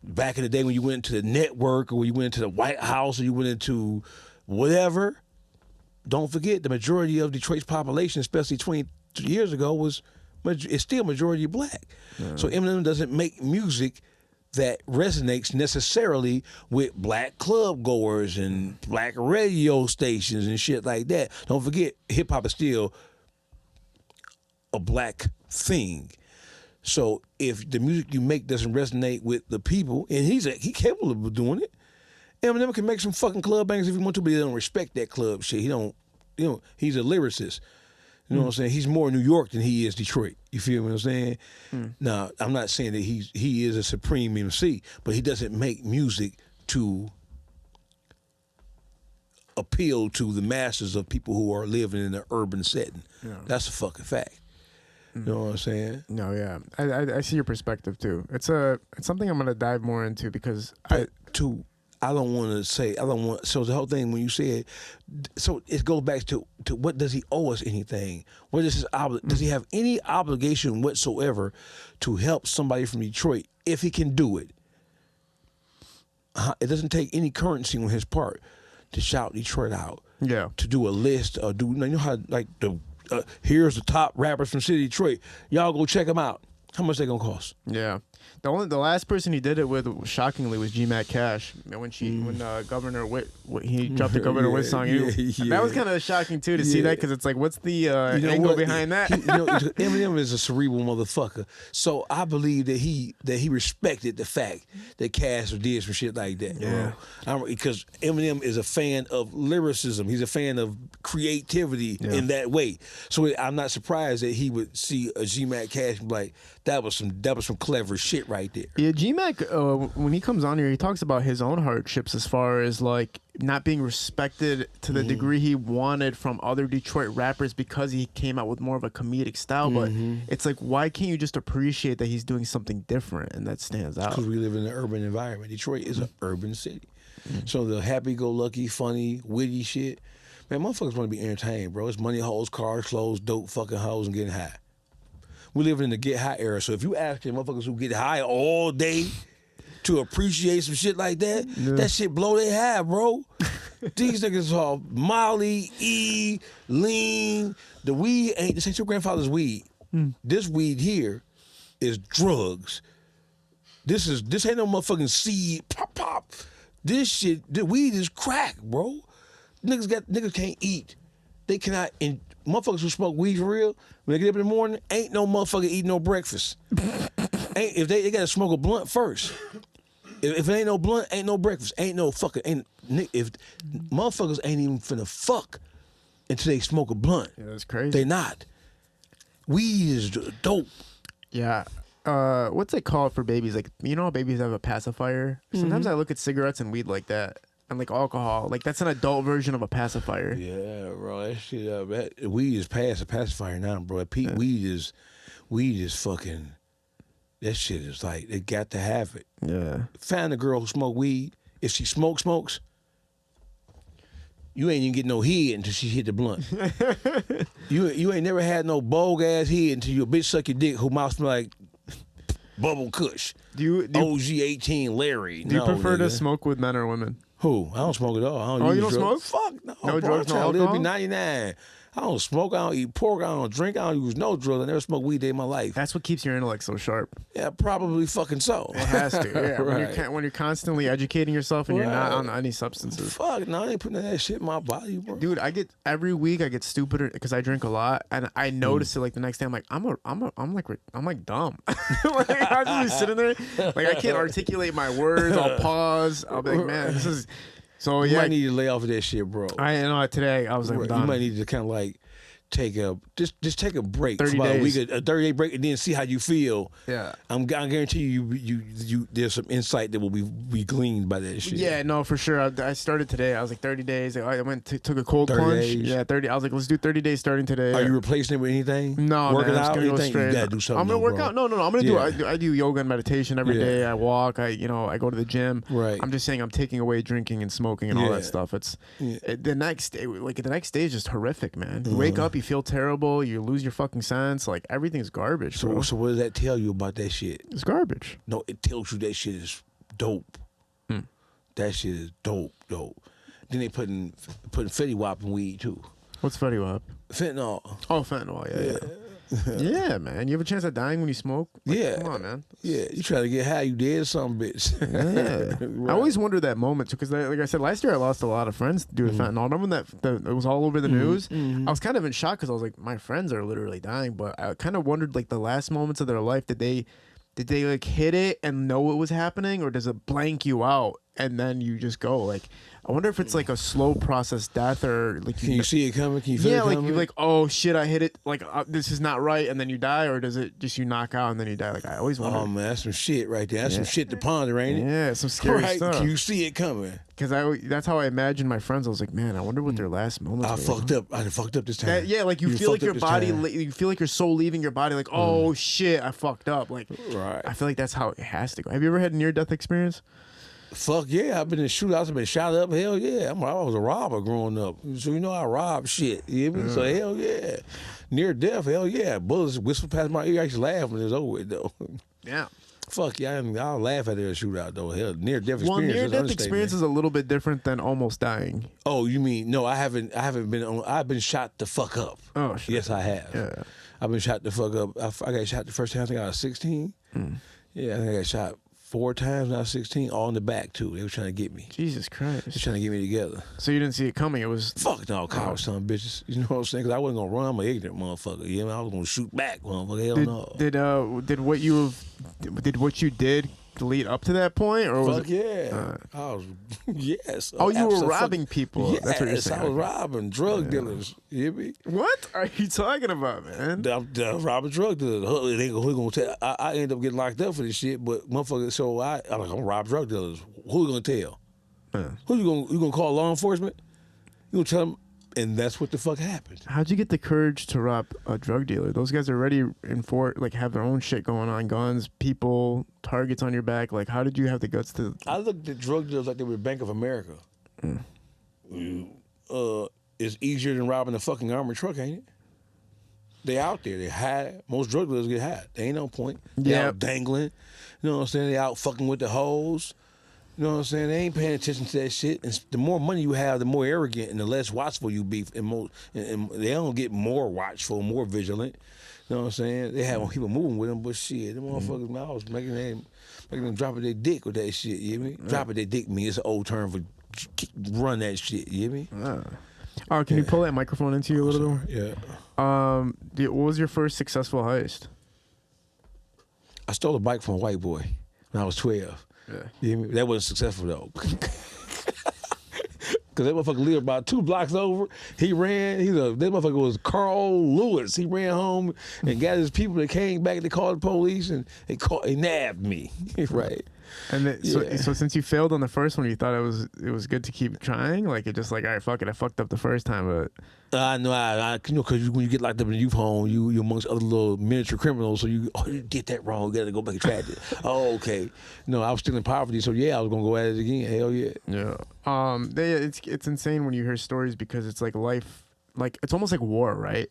back in the day when you went into the Network or when you went into the White House or you went into whatever, don't forget the majority of Detroit's population, especially 20 years ago, it's still majority black. So Eminem doesn't make music that resonates necessarily with black club goers and black radio stations and shit like that. Don't forget, hip hop is still a black thing. So if the music you make doesn't resonate with the people, and he's capable of doing it, Eminem can make some fucking club bangers if he want to, but he don't respect that club shit. He don't, he's a lyricist. You know what I'm saying? He's more New York than he is Detroit. You feel what I'm saying? Now, I'm not saying that he is a supreme MC, but he doesn't make music to appeal to the masses of people who are living in an urban setting. Yeah. That's a fucking fact. You know what I'm saying? No, yeah. I see your perspective too. It's something I'm gonna dive more into because so the whole thing when you said, so it goes back to what does he owe us anything? What is his does he have any obligation whatsoever to help somebody from Detroit if he can do it? It doesn't take any currency on his part to shout Detroit out. Yeah. to do a list or do, you know how like here's the top rappers from City Detroit. Y'all go check them out. How much they gonna cost? Yeah. The last person he did it with, shockingly, was G-Mac Cash. When Governor Witt, he dropped the Governor Witt song. That was kind of shocking too to see that, because it's like, what's the angle behind that? Eminem is a cerebral motherfucker, so I believe that he respected the fact that Cash did some shit like that. Yeah, because Eminem is a fan of lyricism. He's a fan of creativity in that way. So I'm not surprised that he would see a G-Mac Cash and be like, that was some clever shit right there. Yeah, G-Mac, when he comes on here, he talks about his own hardships as far as like not being respected to the degree he wanted from other Detroit rappers, because he came out with more of a comedic style. But it's like, why can't you just appreciate that he's doing something different and that stands out? Because we live in an urban environment. Detroit is an urban city. So the happy-go-lucky, funny, witty shit, man, motherfuckers want to be entertained, bro. It's money, hoes, cars, clothes, dope, fucking hoes, and getting high. We live in the get high era, so if you ask the motherfuckers who get high all day to appreciate some shit like that, that shit blow their high, bro. These niggas are Molly, E, lean. The weed this ain't your grandfather's weed. This weed here is drugs. This ain't no motherfucking seed, pop. This shit, the weed is crack, bro. Niggas can't eat. They cannot, and motherfuckers who smoke weed for real, when they get up in the morning, ain't no motherfucker eating no breakfast. If they gotta smoke a blunt first. If it ain't no blunt, ain't no breakfast. If motherfuckers ain't even finna fuck until they smoke a blunt. Yeah, that's crazy. They not. Weed is dope. Yeah. What's it called for babies? Like, you know how babies have a pacifier? Sometimes I look at cigarettes and weed like that. And like alcohol. Like, that's an adult version of a pacifier. Yeah, bro. That shit, weed is past a pacifier now, bro. Weed is fucking, that shit is like, they got to have it. Yeah. Find a girl who smoke weed. If she smokes, you ain't even get no head until she hit the blunt. You ain't never had no bold ass head until your bitch suck your dick who mouth smell like bubble kush. OG 18 Larry. Do you prefer to smoke with men or women? Who? I don't smoke at all. You don't smoke? Fuck no. No drugs, no It'll alcohol? be 99. I don't smoke. I don't eat pork. I don't drink. I don't use no drugs. I never smoked weed a day in my life. That's what keeps your intellect so sharp. Yeah, probably fucking so. It has to. Yeah. Right. When you're constantly educating yourself and you're not on any substances. Fuck no, I ain't putting that shit in my body, bro. Dude, every week I get stupider because I drink a lot, and I notice it like the next day. I'm like, I'm like dumb. Like, I'm just be sitting there, like I can't articulate my words. I'll pause. I'll be like, man, this is. So You yeah, might need to lay off of that shit, bro. I know today I was like, I'm done. You might need to kind of like take a break, 30 for about days. a 30-day break, and then see how you feel. Yeah, I guarantee you there's some insight that will be gleaned by that shit. Yeah, no, for sure. I started today. I was like 30 days. I took a cold 30 plunge. days. Yeah, 30. I was like, let's do 30 days starting today. Are you replacing it with anything? No, working man, I'm just out, gonna go anything? straight. You gotta do something. I'm gonna work out. No. I'm gonna do. I do yoga and meditation every Yeah. day. I walk. I go to the gym. Right. I'm just saying I'm taking away drinking and smoking and all Yeah. that stuff. It's Yeah. the next day is just horrific, man. You wake up, you feel terrible. You lose your fucking sense. Like everything's garbage. Bro. So what does that tell you about that shit? It's garbage. No, it tells you that shit is dope. That shit is dope. Then they putting Fetty Wap in weed too. What's Fetty Wap? Fentanyl. Oh, fentanyl. Yeah. Yeah, man. You have a chance of dying when you smoke? Like, Yeah. Come on, man. Yeah, you try to get high, you dead some bitch. Yeah. Right. I always wonder that moment too, because like I said, last year I lost a lot of friends due to fentanyl. Remember when that it was all over the news? I was kind of in shock because I was like, my friends are literally dying. But I kind of wondered, like, the last moments of their life, did they like hit it and know what was happening, or does it blank you out and then you just go? Like, I wonder if it's like a slow process death, or like Can you see it coming? Can you feel it like coming? you're like, oh shit, I hit it. Like this is not right, and then you die, or does it just you knock out and then you die? Like I always wonder. Oh man, that's some shit right there. That's some shit to ponder, ain't it? Yeah, some scary Right? stuff. Can you see it coming? Because that's how I imagined my friends. I was like, man, I wonder what their last moments. I were. fucked up. I fucked up this time. Yeah, like you feel like fucked your up this body, time. you feel like your soul leaving your body. Like, oh shit, I fucked up. Like, Right. I feel like that's how it has to go. Have you ever had a near-death experience? Fuck yeah, I've been in shootouts. I've been shot up. Hell yeah, I was a robber growing up. So you know I robbed shit. You hear me? So hell yeah, near death. Hell yeah, bullets whistle past my ear. I used to laugh when it was over with though. Yeah. Fuck yeah, I'll laugh at their shootout though. Hell, near-death experience. Well, is near-death an experience is a little bit different than almost dying. Oh, you mean no? I haven't been on. I've been shot the fuck up. Oh, shit. Yes, I have. Yeah. I've been shot the fuck up. I got shot the first time I think I was 16. Yeah, I think I got shot 4 times when I was 16, all in the back too. They were trying to get me. Jesus Christ. They were trying to get me together. So you didn't see it coming. It was Fuck no, coward son of bitches. You know what I'm saying? Because I wasn't gonna run. I'm an ignorant motherfucker. You know, I was gonna shoot back, motherfucker. Hell no. Did what you did lead up to that point, or was Fuck it? yeah. I was yes. Oh, you were robbing people. Yes, That's what you're saying. I was robbing drug dealers. You hear me? What are you talking about, man? I'm robbing drug dealers. They gonna tell. I end up getting locked up for this shit, but motherfucker. So I'm gonna rob drug dealers. Who you gonna tell? Who you gonna call law enforcement? You gonna tell them? And that's what the fuck happened. How'd you get the courage to rob a drug dealer? Those guys are already have their own shit going on, guns, people, targets on your back. Like, how did you have the guts to? I looked at drug dealers like they were Bank of America. It's easier than robbing a fucking armored truck, ain't it? They out there. They hide. Most drug dealers get high. They ain't no point. They out dangling. You know what I'm saying? They out fucking with the hoes. You know what I'm saying? They ain't paying attention to that shit. And the more money you have, the more arrogant and the less watchful you be. And they don't get more watchful, more vigilant. You know what I'm saying? They have people moving with them, but shit, them motherfuckers, man, I was making them drop their dick with that shit, you hear me? Dropping their dick means it's an old term for run that shit, you hear me? Oh, can you pull that microphone into you a little bit more? Yeah. What was your first successful heist? I stole a bike from a white boy when I was 12. Yeah. You hear me? That wasn't successful though. Cause that motherfucker lived about 2 blocks over. He ran. That motherfucker was Carl Lewis. He ran home and got his people. They came back. They called the police and they nabbed me. Right. And so since you failed on the first one, you thought it was good to keep trying. Like it just like, all right, fuck it, I fucked up the first time, but no, I because when you get locked up in a youth home, you amongst other little miniature criminals. So you did that wrong. You got to go back and try it. Oh, okay. No, I was still in poverty, so yeah, I was gonna go at it again. Hell yeah. Yeah. It's insane when you hear stories because it's like life, like it's almost like war, right?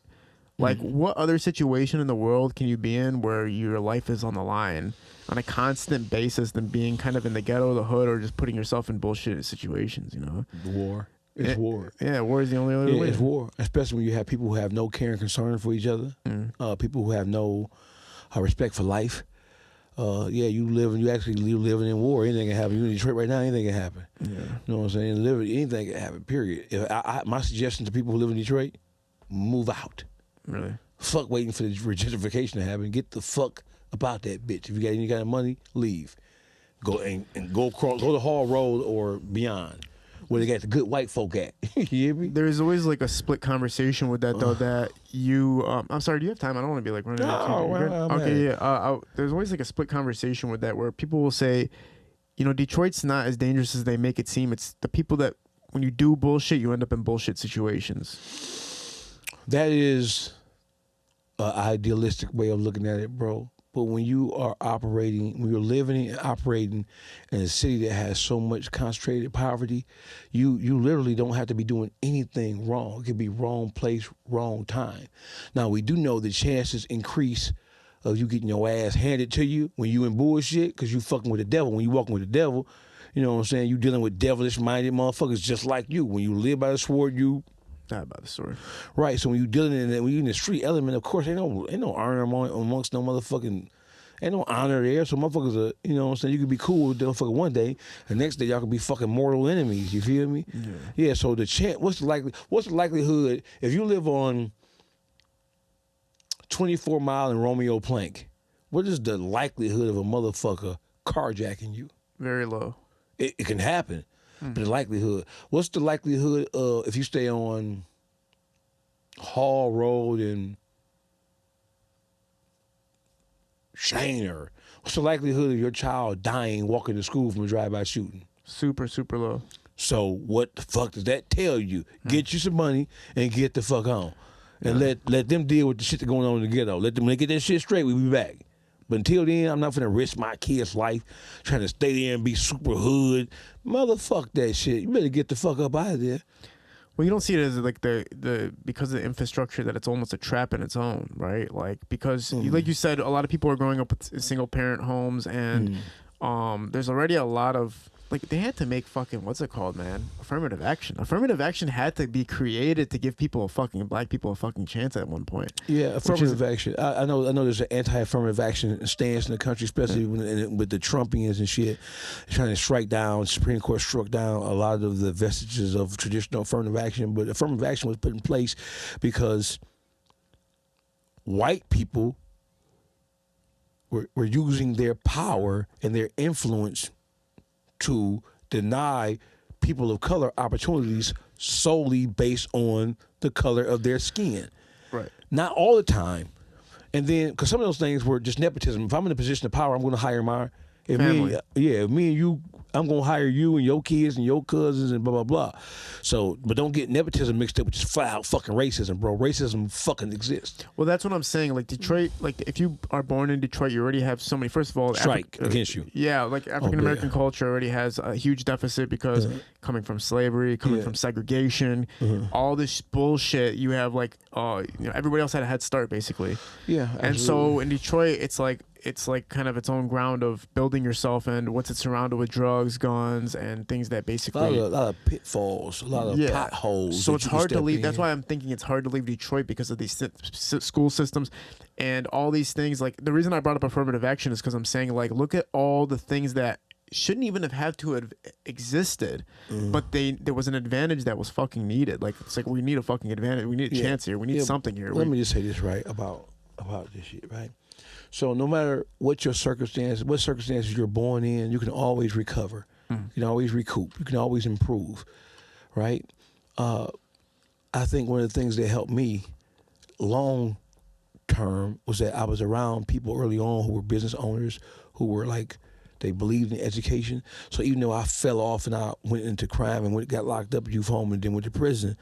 Like what other situation in the world can you be in where your life is on the line on a constant basis than being kind of in the ghetto, the hood, or just putting yourself in bullshit situations, you know? War. It's war. Yeah, war is the only other way. It's war, especially when you have people who have no care and concern for each other, people who have no respect for life. You actually living in war. Anything can happen. You in Detroit right now, anything can happen. Yeah. You know what I'm saying? Anything can happen, period. My suggestion to people who live in Detroit, move out. Really? Fuck waiting for the gentrification to happen. Get the fuck about that bitch. If you got any kind of money, leave. Go the Hall Road or beyond, where they got the good white folk at. You hear me? There's always like a split conversation with that though. That you, I'm sorry. Do you have time? I don't want to be like running out. Okay, yeah. There's always like a split conversation with that where people will say, you know, Detroit's not as dangerous as they make it seem. It's the people that when you do bullshit, you end up in bullshit situations. That is an idealistic way of looking at it, bro. But when you are when you're living and operating in a city that has so much concentrated poverty, you literally don't have to be doing anything wrong. It could be wrong place, wrong time. Now, we do know the chances increase of you getting your ass handed to you when you in bullshit because you fucking with the devil. When you walking with the devil, you know what I'm saying? You dealing with devilish-minded motherfuckers just like you. When you live by the sword, you... Not by the sword. Right, so when you dealing in that, when you in the street element, of course, ain't no honor amongst no motherfucking, ain't no honor there. So motherfuckers are, you know what I'm saying? You could be cool with the motherfucker one day, the next day y'all could be fucking mortal enemies. You feel me? Yeah. So the what's the likelihood if you live on 24 Mile and Romeo Plank? What is the likelihood of a motherfucker carjacking you? Very low. It can happen. But the likelihood. What's the likelihood if you stay on Hall Road in Shiner? What's the likelihood of your child dying walking to school from a drive-by shooting? Super, super low. So what the fuck does that tell you? Get you some money and get the fuck on. And let them deal with the shit that's going on in the ghetto. Let them get that shit straight. We'll be back. But until then, I'm not finna risk my kid's life trying to stay there and be super hood. Motherfuck that shit. You better get the fuck up out of there. Well, you don't see it as like the because of the infrastructure that it's almost a trap in its own, right? Like because like you said, a lot of people are growing up with single parent homes, and there's already a lot of like they had to make fucking what's it called, man? Affirmative action. Affirmative action had to be created to give black people a fucking chance at one point. Yeah, affirmative action. I know there's an anti-affirmative action stance in the country, especially with the Trumpians and shit, trying to strike down. Supreme Court struck down a lot of the vestiges of traditional affirmative action, but affirmative action was put in place because white people were using their power and their influence to deny people of color opportunities solely based on the color of their skin. Right. Not all the time. And then, because some of those things were just nepotism. If I'm in a position of power, I'm going to hire my family. If me and you, I'm going to hire you and your kids and your cousins and blah, blah, blah. So, but don't get nepotism mixed up with just flat out fucking racism, bro. Racism fucking exists. Well, that's what I'm saying. Like Detroit, like if you are born in Detroit, you already have so many. First of all, strike against you. Yeah, like African American culture already has a huge deficit because coming from slavery, coming from segregation, all this bullshit. You have like, everybody else had a head start basically. Yeah, absolutely. And so in Detroit, it's like kind of its own ground of building yourself, and once it's surrounded with drugs, guns, and things that basically a lot of pitfalls, a lot of potholes. So it's hard to leave. That's why I'm thinking it's hard to leave Detroit because of these school systems and all these things. Like the reason I brought up affirmative action is because I'm saying like look at all the things that shouldn't even have had to have existed, but there was an advantage that was fucking needed. Like it's like we need a fucking advantage. We need a chance here. We need something here. Let me just say this right about this shit, right? So no matter what circumstances you're born in, you can always recover. You can always recoup. You can always improve, right? I think one of the things that helped me long term was that I was around people early on who were business owners, who were like, they believed in education. So even though I fell off and I went into crime and got locked up at youth home and then went to prison,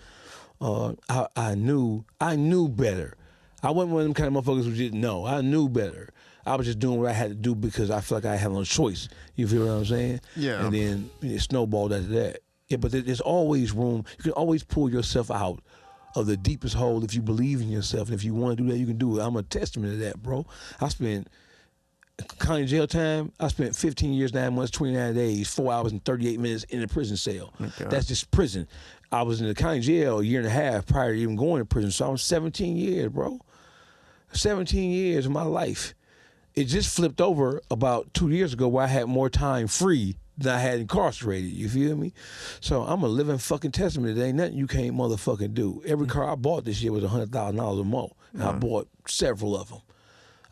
I knew better. I wasn't one of them kind of motherfuckers who didn't know. I knew better. I was just doing what I had to do because I felt like I had no choice. You feel what I'm saying? Yeah. And then it snowballed after that. Yeah, but there's always room. You can always pull yourself out of the deepest hole if you believe in yourself. And if you want to do that, you can do it. I'm a testament to that, bro. I spent county jail time. I spent 15 years, 9 months, 29 days, 4 hours and 38 minutes in a prison cell. That's just prison. I was in the county jail a year and a half prior to even going to prison. So I was 17 years, bro. 17 years of my life. It just flipped over about 2 years ago where I had more time free than I had incarcerated. You feel me? So I'm a living fucking testament. There ain't nothing you can't motherfucking do. Every car I bought this year was $100,000 or more. And I bought several of them.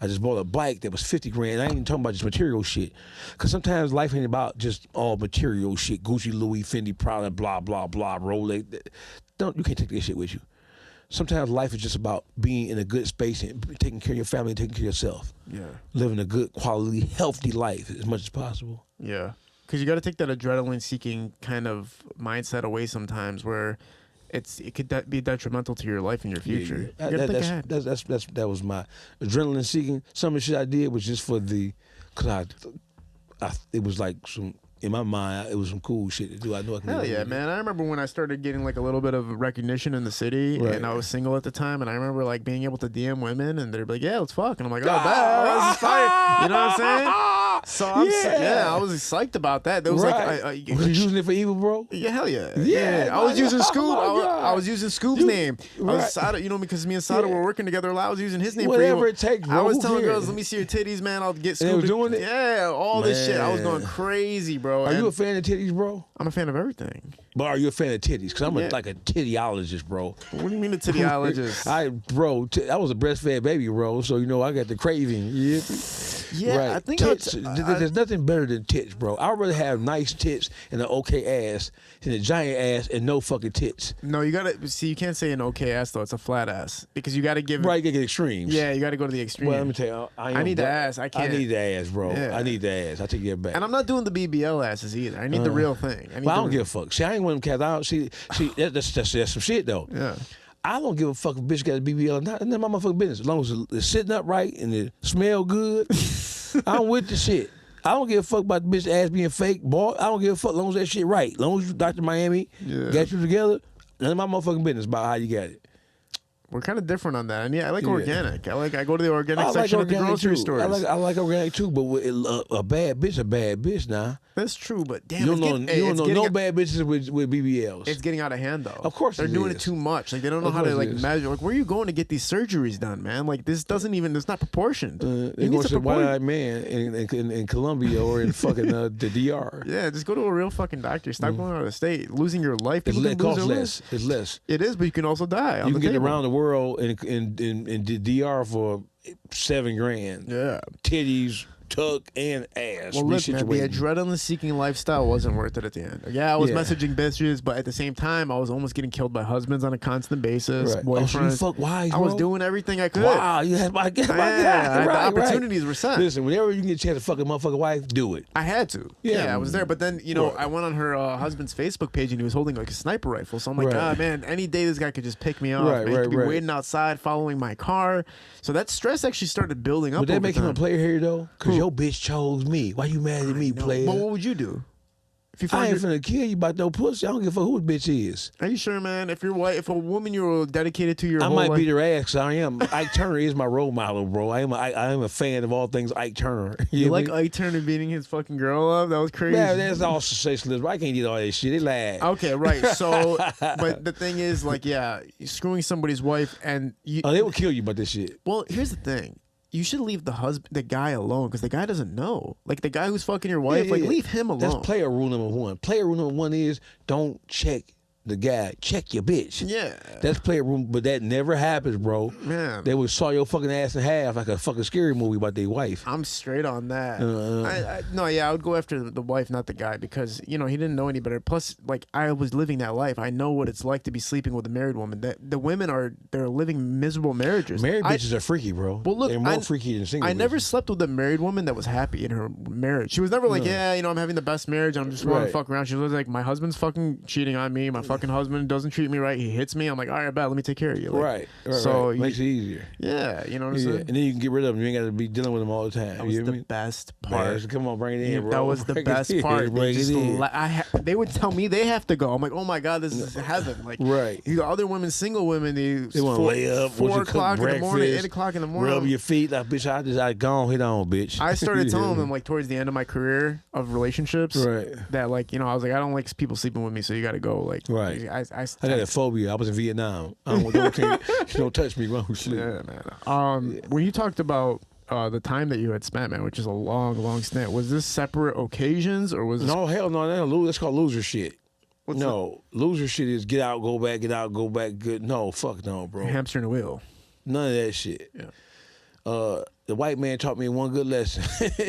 I just bought a bike that was 50 grand. I ain't even talking about just material shit. Because sometimes life ain't about just all material shit. Gucci, Louis, Fendi, Prada, blah, blah, blah, Rolex. You can't take that shit with you. Sometimes life is just about being in a good space and taking care of your family and taking care of yourself. Yeah. Living a good, quality, healthy life as much as possible. Yeah. Because you got to take that adrenaline-seeking kind of mindset away sometimes where it could be detrimental to your life and your future. Yeah. That was my adrenaline-seeking. Some of the shit I did was just for because it was like some... In my mind, it was some cool shit to do. I know I can. Hell yeah, man! I remember when I started getting like a little bit of recognition in the city, and I was single at the time, and I remember like being able to DM women, and they'd be like, "Yeah, let's fuck," and I'm like, "Oh, this is fire!" You know what I'm saying? So I was psyched about that. There was like, was you using it for evil, bro? Yeah, hell yeah, yeah. I was using Scoob. I was using Scoob's name. I was Sada, because me and Sada were working together a lot. I was using his name. Whatever it takes, bro. I was telling girls, "Let me see your titties, man. I'll get Scoob." They were doing it. Yeah, all this shit. I was going crazy, bro. Are you a fan of titties, bro? I'm a fan of everything. But are you a fan of titties? Because I'm like a tittyologist, bro. What do you mean a tittyologist? I was a breastfed baby, bro. So I got the craving. Yeah, right. I think there's nothing better than tits, bro. I'd rather have nice tits and an okay ass than a giant ass and no fucking tits. No, you gotta see. You can't say an okay ass though. It's a flat ass because you gotta give. Right, you gotta get extremes. Yeah, you gotta go to the extreme. Well, let me tell you, I need the ass. I can't. I need the ass, bro. Yeah. I need the ass. I take it back. And I'm not doing the BBL asses either. I need the real thing. I don't give a fuck. See, I ain't one of them cats. See, that's some shit though. Yeah. I don't give a fuck if a bitch got a BBL or not. It's not my motherfucking business. As long as it's sitting up right and it smell good, I'm with the shit. I don't give a fuck about the bitch ass being fake, boy. I don't give a fuck as long as that shit right. As long as you Dr. Miami got you together, None of my motherfucking business about how you got it. We're kind of different on that. And yeah, I like organic. I go to the organic section at the grocery stores. I like organic too, but a bad bitch now. That's true, but damn, you don't know no bad bitches with BBLs. It's getting out of hand though. Of course, they're doing it too much. Like they don't know how to like measure. Like where are you going to get these surgeries done, man? Like this doesn't even. It's not proportioned. They go to a white-eyed man in Colombia or in fucking the DR. Yeah, just go to a real fucking doctor. Stop going out of the state, losing your life. It costs less. It's less. It is, but you can also die. You can get around the world in the DR for $7,000. Yeah, titties, tuck, and ass. Well, look, man, the adrenaline-seeking lifestyle wasn't worth it at the end. Yeah, I was messaging bitches, but at the same time, I was almost getting killed by husbands on a constant basis. Right. Boyfriends. You fuck wives, I was doing everything I could. Wow, you had my the opportunities were set. Listen, whenever you can get a chance to fuck a motherfucking wife, do it. I had to. Yeah, I was there. But then, I went on her husband's Facebook page and he was holding like a sniper rifle. So I'm like, God, man, any day this guy could just pick me up. He could be waiting outside, following my car. So that stress actually started building up. Would that make him a player here though? Because your bitch chose me. Why you mad at me, player? But what would you do? If you I ain't finna kill you about no pussy. I don't give a fuck who the bitch is. Are you sure, man? If a woman you're dedicated to your I whole might life, beat her ass because I am. Ike Turner is my role model, bro. I am a fan of all things Ike Turner. You like Ike Turner beating his fucking girl up? That was crazy. Yeah, that's all sensationalism. I can't get all that shit. They lie. Okay, right. So, but the thing is, like, yeah, screwing somebody's wife and you. Oh, they will kill you about this shit. Well, here's the thing. You should leave the guy alone because the guy doesn't know. Like the guy who's fucking your wife, leave him alone. That's player rule number one. Player rule number one is don't check the guy. Check your bitch. Yeah. That's player rule, but that never happens, bro. Man. They would saw your fucking ass in half like a fucking scary movie about their wife. I'm straight on that. I would go after the wife, not the guy, because, he didn't know any better. Plus, like, I was living that life. I know what it's like to be sleeping with a married woman. The women they're living miserable marriages. Married bitches are freaky, bro. Well, look, they're more freaky than single I never bitches. slept with a married woman that was happy in her marriage. She was never like, I'm having the best marriage. I'm just want to fuck around. She was like, my husband's fucking cheating on me. My fucking husband doesn't treat me right. He hits me. I'm like, all right, bet, let me take care of you. Like, so makes it easier. Yeah, you know what I'm saying? And then you can get rid of them. You ain't got to be dealing with them all the time. That was the best part. Man, come on, bring it in, bro. That was the best part. They would tell me they have to go. I'm like, oh my God, this is heaven. Like, you got other women, single women, they want to lay up, 4 o'clock in the morning, 8 o'clock in the morning. Rub your feet, like, bitch, I gone, hit on, bitch. I started telling them, like, towards the end of my career of relationships, that, like, I was like, I don't like people sleeping with me, so you got to go. Like, I got a phobia. I was in Vietnam. Don't touch me while we sleep. Yeah, man. When you talked about the time that you had spent, man, which is a long, long stint, was this separate occasions or was this? No, hell no. That's called loser shit. Loser shit is get out, go back, good. No, fuck no, bro. Hamster in a wheel. None of that shit. Yeah. The white man taught me one good lesson.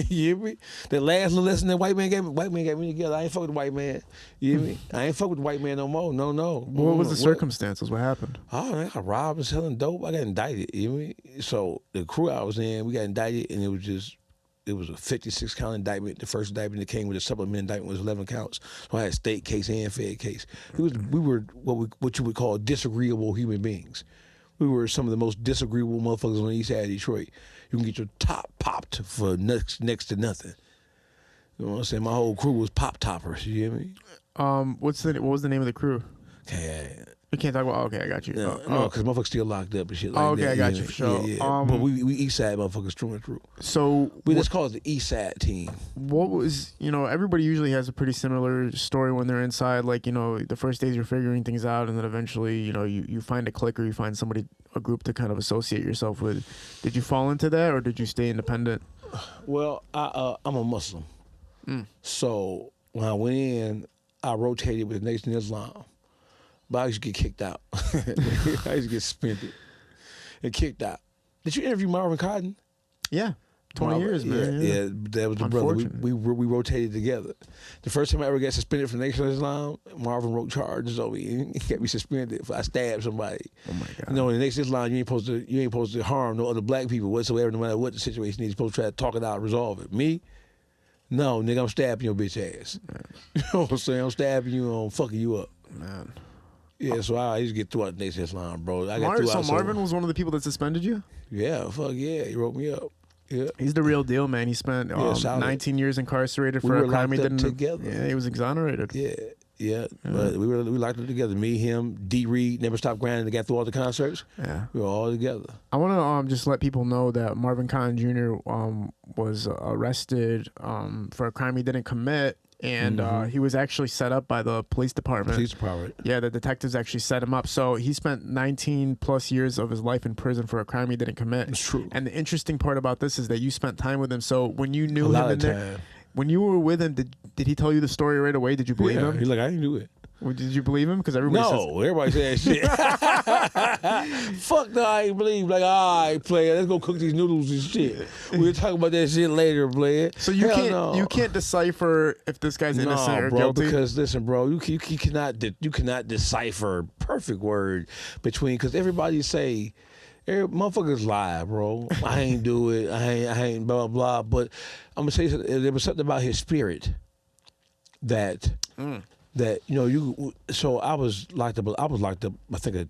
You hear me? The last little lesson that white man got me together. I ain't fuck with the white man. You hear me? I ain't fuck with the white man no more. No. What was the circumstances? What happened? Oh, I got robbed and selling dope. I got indicted. You hear me? So the crew I was in, we got indicted, and it was a 56 count indictment. The first indictment that came with a supplement indictment was 11 counts. So I had state case and fed case. We were what you would call disagreeable human beings. We were some of the most disagreeable motherfuckers on the east side of Detroit. You can get your top popped for next to nothing. You know what I'm saying? My whole crew was pop toppers. You hear me? What was the name of the crew? Okay. You can't talk about. Okay, I got you. No, because motherfuckers still locked up and shit like that. Okay, I got you for sure. Yeah. But we east side motherfuckers through and through. So let's call it the east side team. What was everybody usually has a pretty similar story when they're inside. Like the first days you're figuring things out, and then eventually you find a clique or you find a group to kind of associate yourself with. Did you fall into that or did you stay independent? Well, I'm a Muslim, so when I went in, I rotated with the Nation of Islam. But I used to get kicked out. I used to get suspended and kicked out. Did you interview Marvin Cotton? Yeah. 20 years, man. Yeah, that was the brother. We rotated together. The first time I ever got suspended from Nation of Islam, Marvin wrote charges over me. He got me suspended for I stabbed somebody. Oh my God. In the Nation of Islam, you ain't supposed to harm no other black people whatsoever, no matter what the situation is. You're supposed to try to talk it out and resolve it. Me? No, nigga, I'm stabbing your bitch ass. Man. You know what I'm saying? I'm stabbing you, I'm fucking you up. Man. Yeah, so I used to get through out the Nation of Islam, bro. Marvin was one of the people that suspended you? Yeah, fuck yeah. He wrote me up. Yeah, he's the real deal, man. He spent 19 years incarcerated for a crime he didn't. Together. Yeah, he was exonerated. Yeah, Yeah, but we locked it together. Me, him, D. Reed, Never Stop Grinding. They got through all the concerts. Yeah, we were all together. I want to just let people know that Marvin Cotton Jr. Was arrested for a crime he didn't commit, and he was actually set up by the police department. Yeah, the detectives actually set him up. So he spent 19 plus years of his life in prison for a crime he didn't commit. It's true. And the interesting part about this is that you spent time with him. So when you knew him in there, when you were with him, did he tell you the story right away? Did you believe him? He's like, I didn't do it. Well, did you believe him? Because everybody said shit. Fuck no, I ain't believe. Like, all right, player, let's go cook these noodles and shit. We'll talk about that shit later, player. So you can't decipher if this guy's innocent or guilty. Because listen, bro, you cannot decipher perfect word between, because everybody say. Motherfuckers lie, bro. I ain't do it. I ain't blah blah blah. But I'm gonna say there was something about his spirit that So I was locked up. I think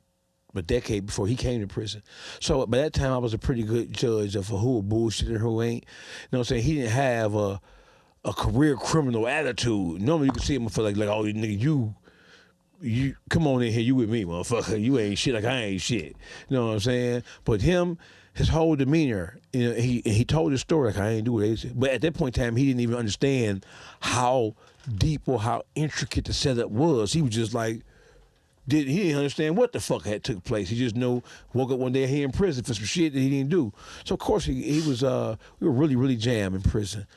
a decade before he came to prison. So by that time I was a pretty good judge of who bullshit and who ain't. You know what I'm saying? He didn't have a career criminal attitude. Normally you can see him for like oh nigga you come on in here, you with me, motherfucker. You ain't shit like I ain't shit. You know what I'm saying? But his whole demeanor, he told his story like I ain't do it. But at that point in time, he didn't even understand how deep or how intricate the setup was. He was just like, he didn't understand what the fuck had took place. He just woke up one day he in prison for some shit that he didn't do. So of course he was we were really, really jammed in prison.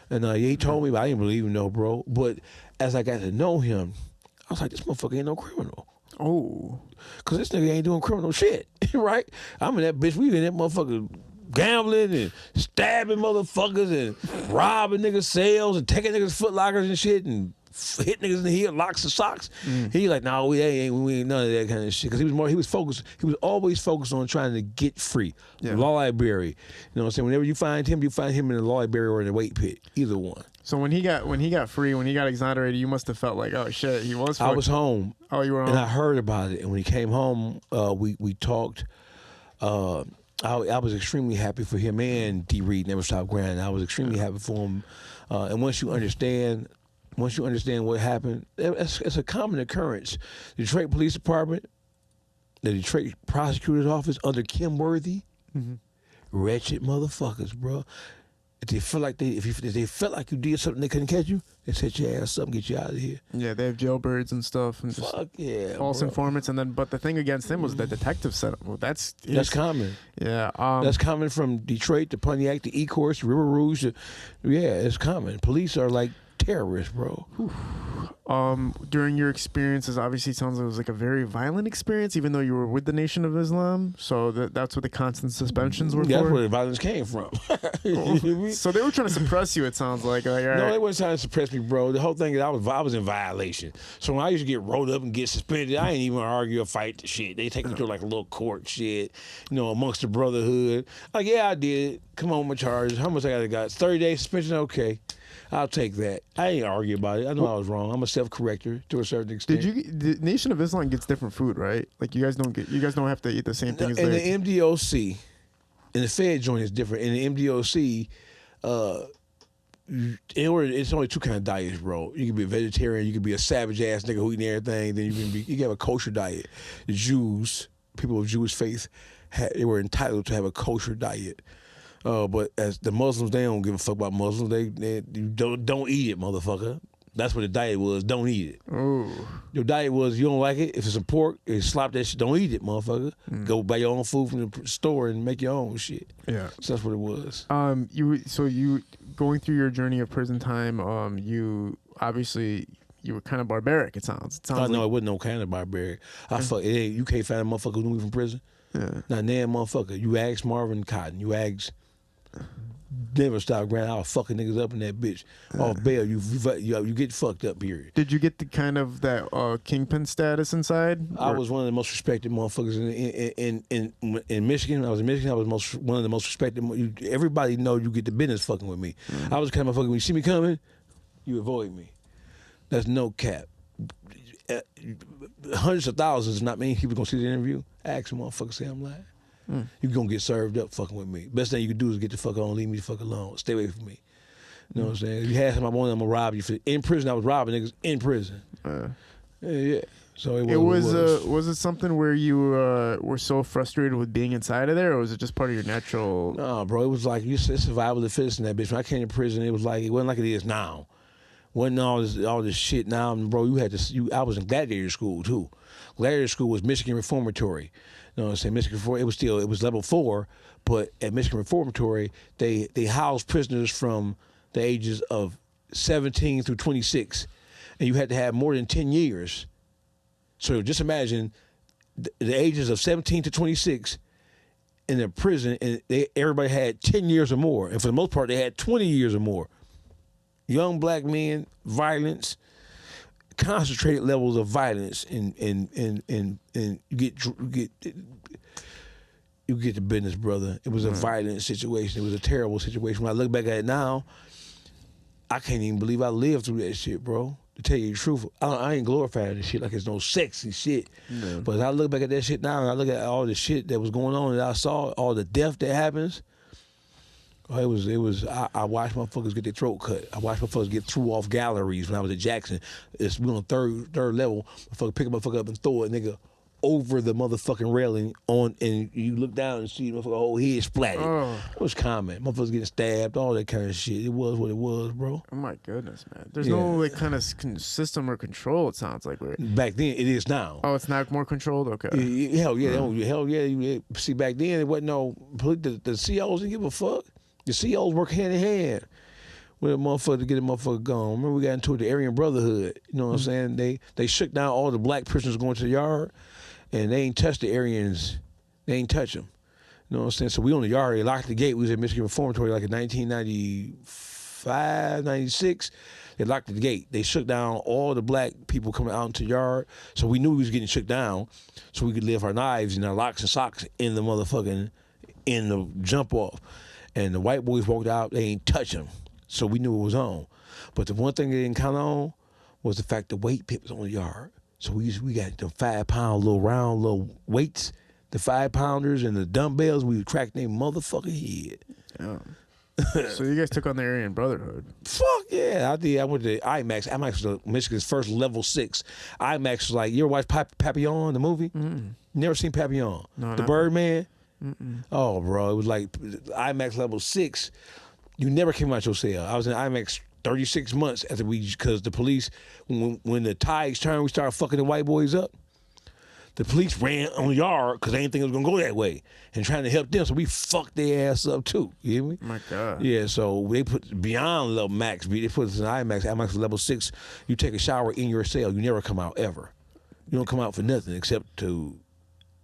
And he told me, but I didn't believe him, no, bro. But as I got to know him, I was like, this motherfucker ain't no criminal. Oh. Because this nigga ain't doing criminal shit, right? I'm in that bitch. We in that motherfucker gambling and stabbing motherfuckers and robbing niggas' sales and taking niggas' foot lockers and shit and hit niggas in the head, locks and socks. He like, no, we ain't none of that kind of shit. Because he was always focused on trying to get free. Yeah. Law library. You know what I'm saying? Whenever you find him in the law library or in the weight pit. Either one. So when he got free, when he got exonerated, you must have felt like, oh shit, he was fucked. I was home. Oh, you were home. And I heard about it. And when he came home, we talked. I was extremely happy for him and D. Reed, Never Stop Grinding. I was extremely happy for him. And once you understand what happened, it's a common occurrence. The Detroit Police Department, the Detroit Prosecutor's Office under Kim Worthy, wretched motherfuckers, bro. If they felt like you did something they couldn't catch you, they set your ass up and get you out of here. Yeah, they have jailbirds and stuff and just false informants, and then but the thing against him was the detective set up. Well, that's common. Yeah, that's common from Detroit to Pontiac to Ecorse to River Rouge. It's common. Police are like terrorists, bro. During your experiences, obviously it sounds like it was like a very violent experience, even though you were with the Nation of Islam. So that's what the constant suspensions were for? That's where the violence came from. So they were trying to suppress you, it sounds like. No, they weren't trying to suppress me, bro. The whole thing is I was in violation. So when I used to get rolled up and get suspended, I ain't even argue or fight the shit. They take me to like a little court shit, amongst the brotherhood. Like, yeah, I did it. Come on, my charges. How much I got? 30 days suspension? Okay. I'll take that. I ain't argue about it. I know I was wrong. I'm a self-corrector to a certain extent. The Nation of Islam gets different food, right? Like you guys don't have to eat the same thing as they. In the MDOC, and the Fed joint is different. In the MDOC, it's only two kind of diets, bro. You can be a vegetarian. You can be a savage ass nigga who eating everything. Then you can have a kosher diet. The Jews, people of Jewish faith, they were entitled to have a kosher diet. But as the Muslims, they don't give a fuck about Muslims. They don't eat it, motherfucker. That's what the diet was. Don't eat it. Ooh. Your diet was you don't like it. If it's some pork, slop that shit. Don't eat it, motherfucker. Go buy your own food from the store and make your own shit. Yeah. So that's what it was. You going through your journey of prison time. You obviously you were kind of barbaric. It sounds. No, it wasn't no kind of barbaric. You can't find a motherfucker who knew me from prison. Yeah. Not damn motherfucker. You ask Marvin Cotton. You ask. Never Stop Grinding. I was fucking niggas up in that bitch. Off bail, you get fucked up, period. Did you get the kind of that Kingpin status inside? I was one of the most respected motherfuckers in Michigan. I was in Michigan. I was one of the most respected. Everybody know you get the business fucking with me. I was the kind of motherfucker, when you see me coming, you avoid me. That's no cap. Hundreds of thousands does not mean people gonna see the interview. Ask a motherfucker, say I'm lying. You gonna get served up fucking with me. Best thing you can do is get the fuck on, leave me the fuck alone. Stay away from me. You know what I'm saying? If you had something I wanted, I'm gonna rob you. In prison, I was robbing niggas in prison. Yeah. So it was it something where you were so frustrated with being inside of there, or was it just part of your natural? No, bro. It was like it's survival of the fittest in that bitch. When I came to prison, it wasn't like it is now. Wasn't all this shit now, bro. I was in gladiator school too. Gladiator school was Michigan Reformatory. You know what I'm saying? Michigan Reformatory. It was level 4, but at Michigan Reformatory, they housed prisoners from the ages of 17 through 26, and you had to have more than 10 years. So just imagine the ages of 17 to 26 in a prison, and everybody had 10 years or more, and for the most part, they had 20 years or more. Young black men, violence, concentrated levels of violence, and you get the business, brother. It was a violent situation. It was a terrible situation. When I look back at it now, I can't even believe I lived through that shit, bro. To tell you the truth, I ain't glorifying this shit like it's no sexy shit. No. But as I look back at that shit now, and I look at all the shit that was going on, and I saw all the death that happens. It was. I watched motherfuckers get their throat cut. I watched motherfuckers get threw off galleries when I was at Jackson. We on third level. Motherfucker pick a motherfucker up and throw a nigga over the motherfucking railing and you look down and see the motherfucker whole head splattered. It was common. Motherfuckers getting stabbed, all that kind of shit. It was what it was, bro. Oh my goodness, man. There's no like kind of system or control. It sounds like back then. It is now. Oh, it's not more controlled. Okay. Hell yeah. See, back then it wasn't no the COs didn't give a fuck. The COs work hand in hand with a motherfucker to get a motherfucker gone. Remember we got into the Aryan Brotherhood. You know what I'm saying? They shook down all the black prisoners going to the yard, and they ain't touched the Aryans. They ain't touch them. You know what I'm saying? So we on the yard. They locked the gate. We was at Michigan Reformatory like in 1995, 96. They locked the gate. They shook down all the black people coming out into the yard. So we knew we was getting shook down, so we could leave our knives and our locks and socks in the jump off. And the white boys walked out, they ain't touch them. So we knew it was on. But the one thing they didn't count on was the fact the weight pit was on the yard. So we got the 5-pound little round little weights, the 5-pounders and the dumbbells, we would crack their motherfucking head. So you guys took on the Aryan Brotherhood. Fuck yeah, I did. I went to IMAX. IMAX was Michigan's first level 6. IMAX was like, you ever watch Papillon, the movie? Never seen Papillon. No, the Birdman? Oh, bro, it was like IMAX level 6. You never came out your cell. I was in IMAX 36 months because the police, when the tides turned, we started fucking the white boys up. The police ran on the yard because they didn't think it was gonna go that way and trying to help them. So we fucked their ass up too. You hear me? My God. Yeah. So they put beyond level max. They put us in IMAX. IMAX level 6. You take a shower in your cell. You never come out ever. You don't come out for nothing except to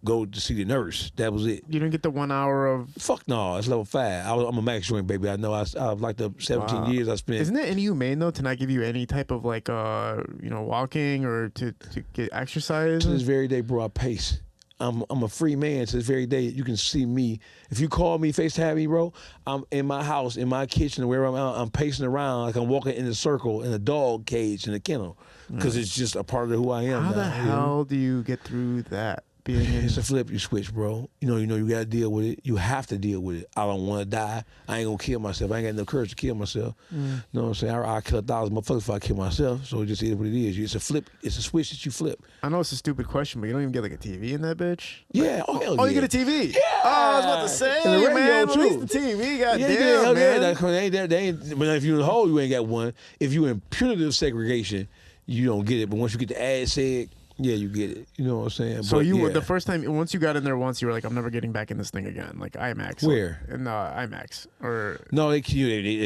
go to see the nurse. That was it. You didn't get the 1 hour of... Fuck no, it's level 5. I'm a max joint, baby. I know. I've like the 17 years I spent. Isn't it inhumane though to not give you any type of like walking or to get exercise? To this very day, bro, I pace. I'm a free man. To this very day, you can see me. If you call me, FaceTime me, bro, I'm in my house, in my kitchen, wherever I'm out, I'm pacing around like I'm walking in a circle in a dog cage in a kennel because it's just a part of who I am. How the hell do you get through that? It's a flip you switch, bro. You know you got to deal with it. You have to deal with it. I don't want to die. I ain't going to kill myself. I ain't got no courage to kill myself. You know what I'm saying? I'll kill 1,000 motherfuckers if I kill myself. So it just is what it is. It's a flip. It's a switch that you flip. I know it's a stupid question, but you don't even get like a TV in that bitch? Yeah. Oh, hell yeah. You get a TV? Yeah. Oh, I was about to say, and the radio man, too. at least the TV. Goddamn, man. But if you in the hole, you ain't got one. If you in punitive segregation, you don't get it. But once you get the ad seg, yeah, you get it. You know what I'm saying? So the first time, once you got in there once, you were like, I'm never getting back in this thing again. Like IMAX. Where? In IMAX. Or no, they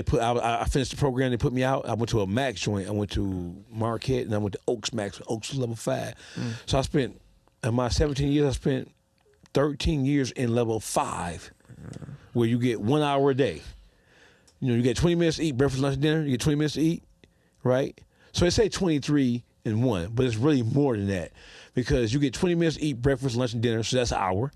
put. I finished the program. They put me out. I went to a Max joint. I went to Marquette, and I went to Oaks Max. Oaks was level 5. So I spent in my 17 years. I spent 13 years in level 5, where you get 1 hour a day. You know, you get 20 minutes to eat breakfast, lunch, dinner. You get 20 minutes to eat, right? So they say 23 and 1, but it's really more than that because you get 20 minutes to eat breakfast, lunch, and dinner, so that's an hour.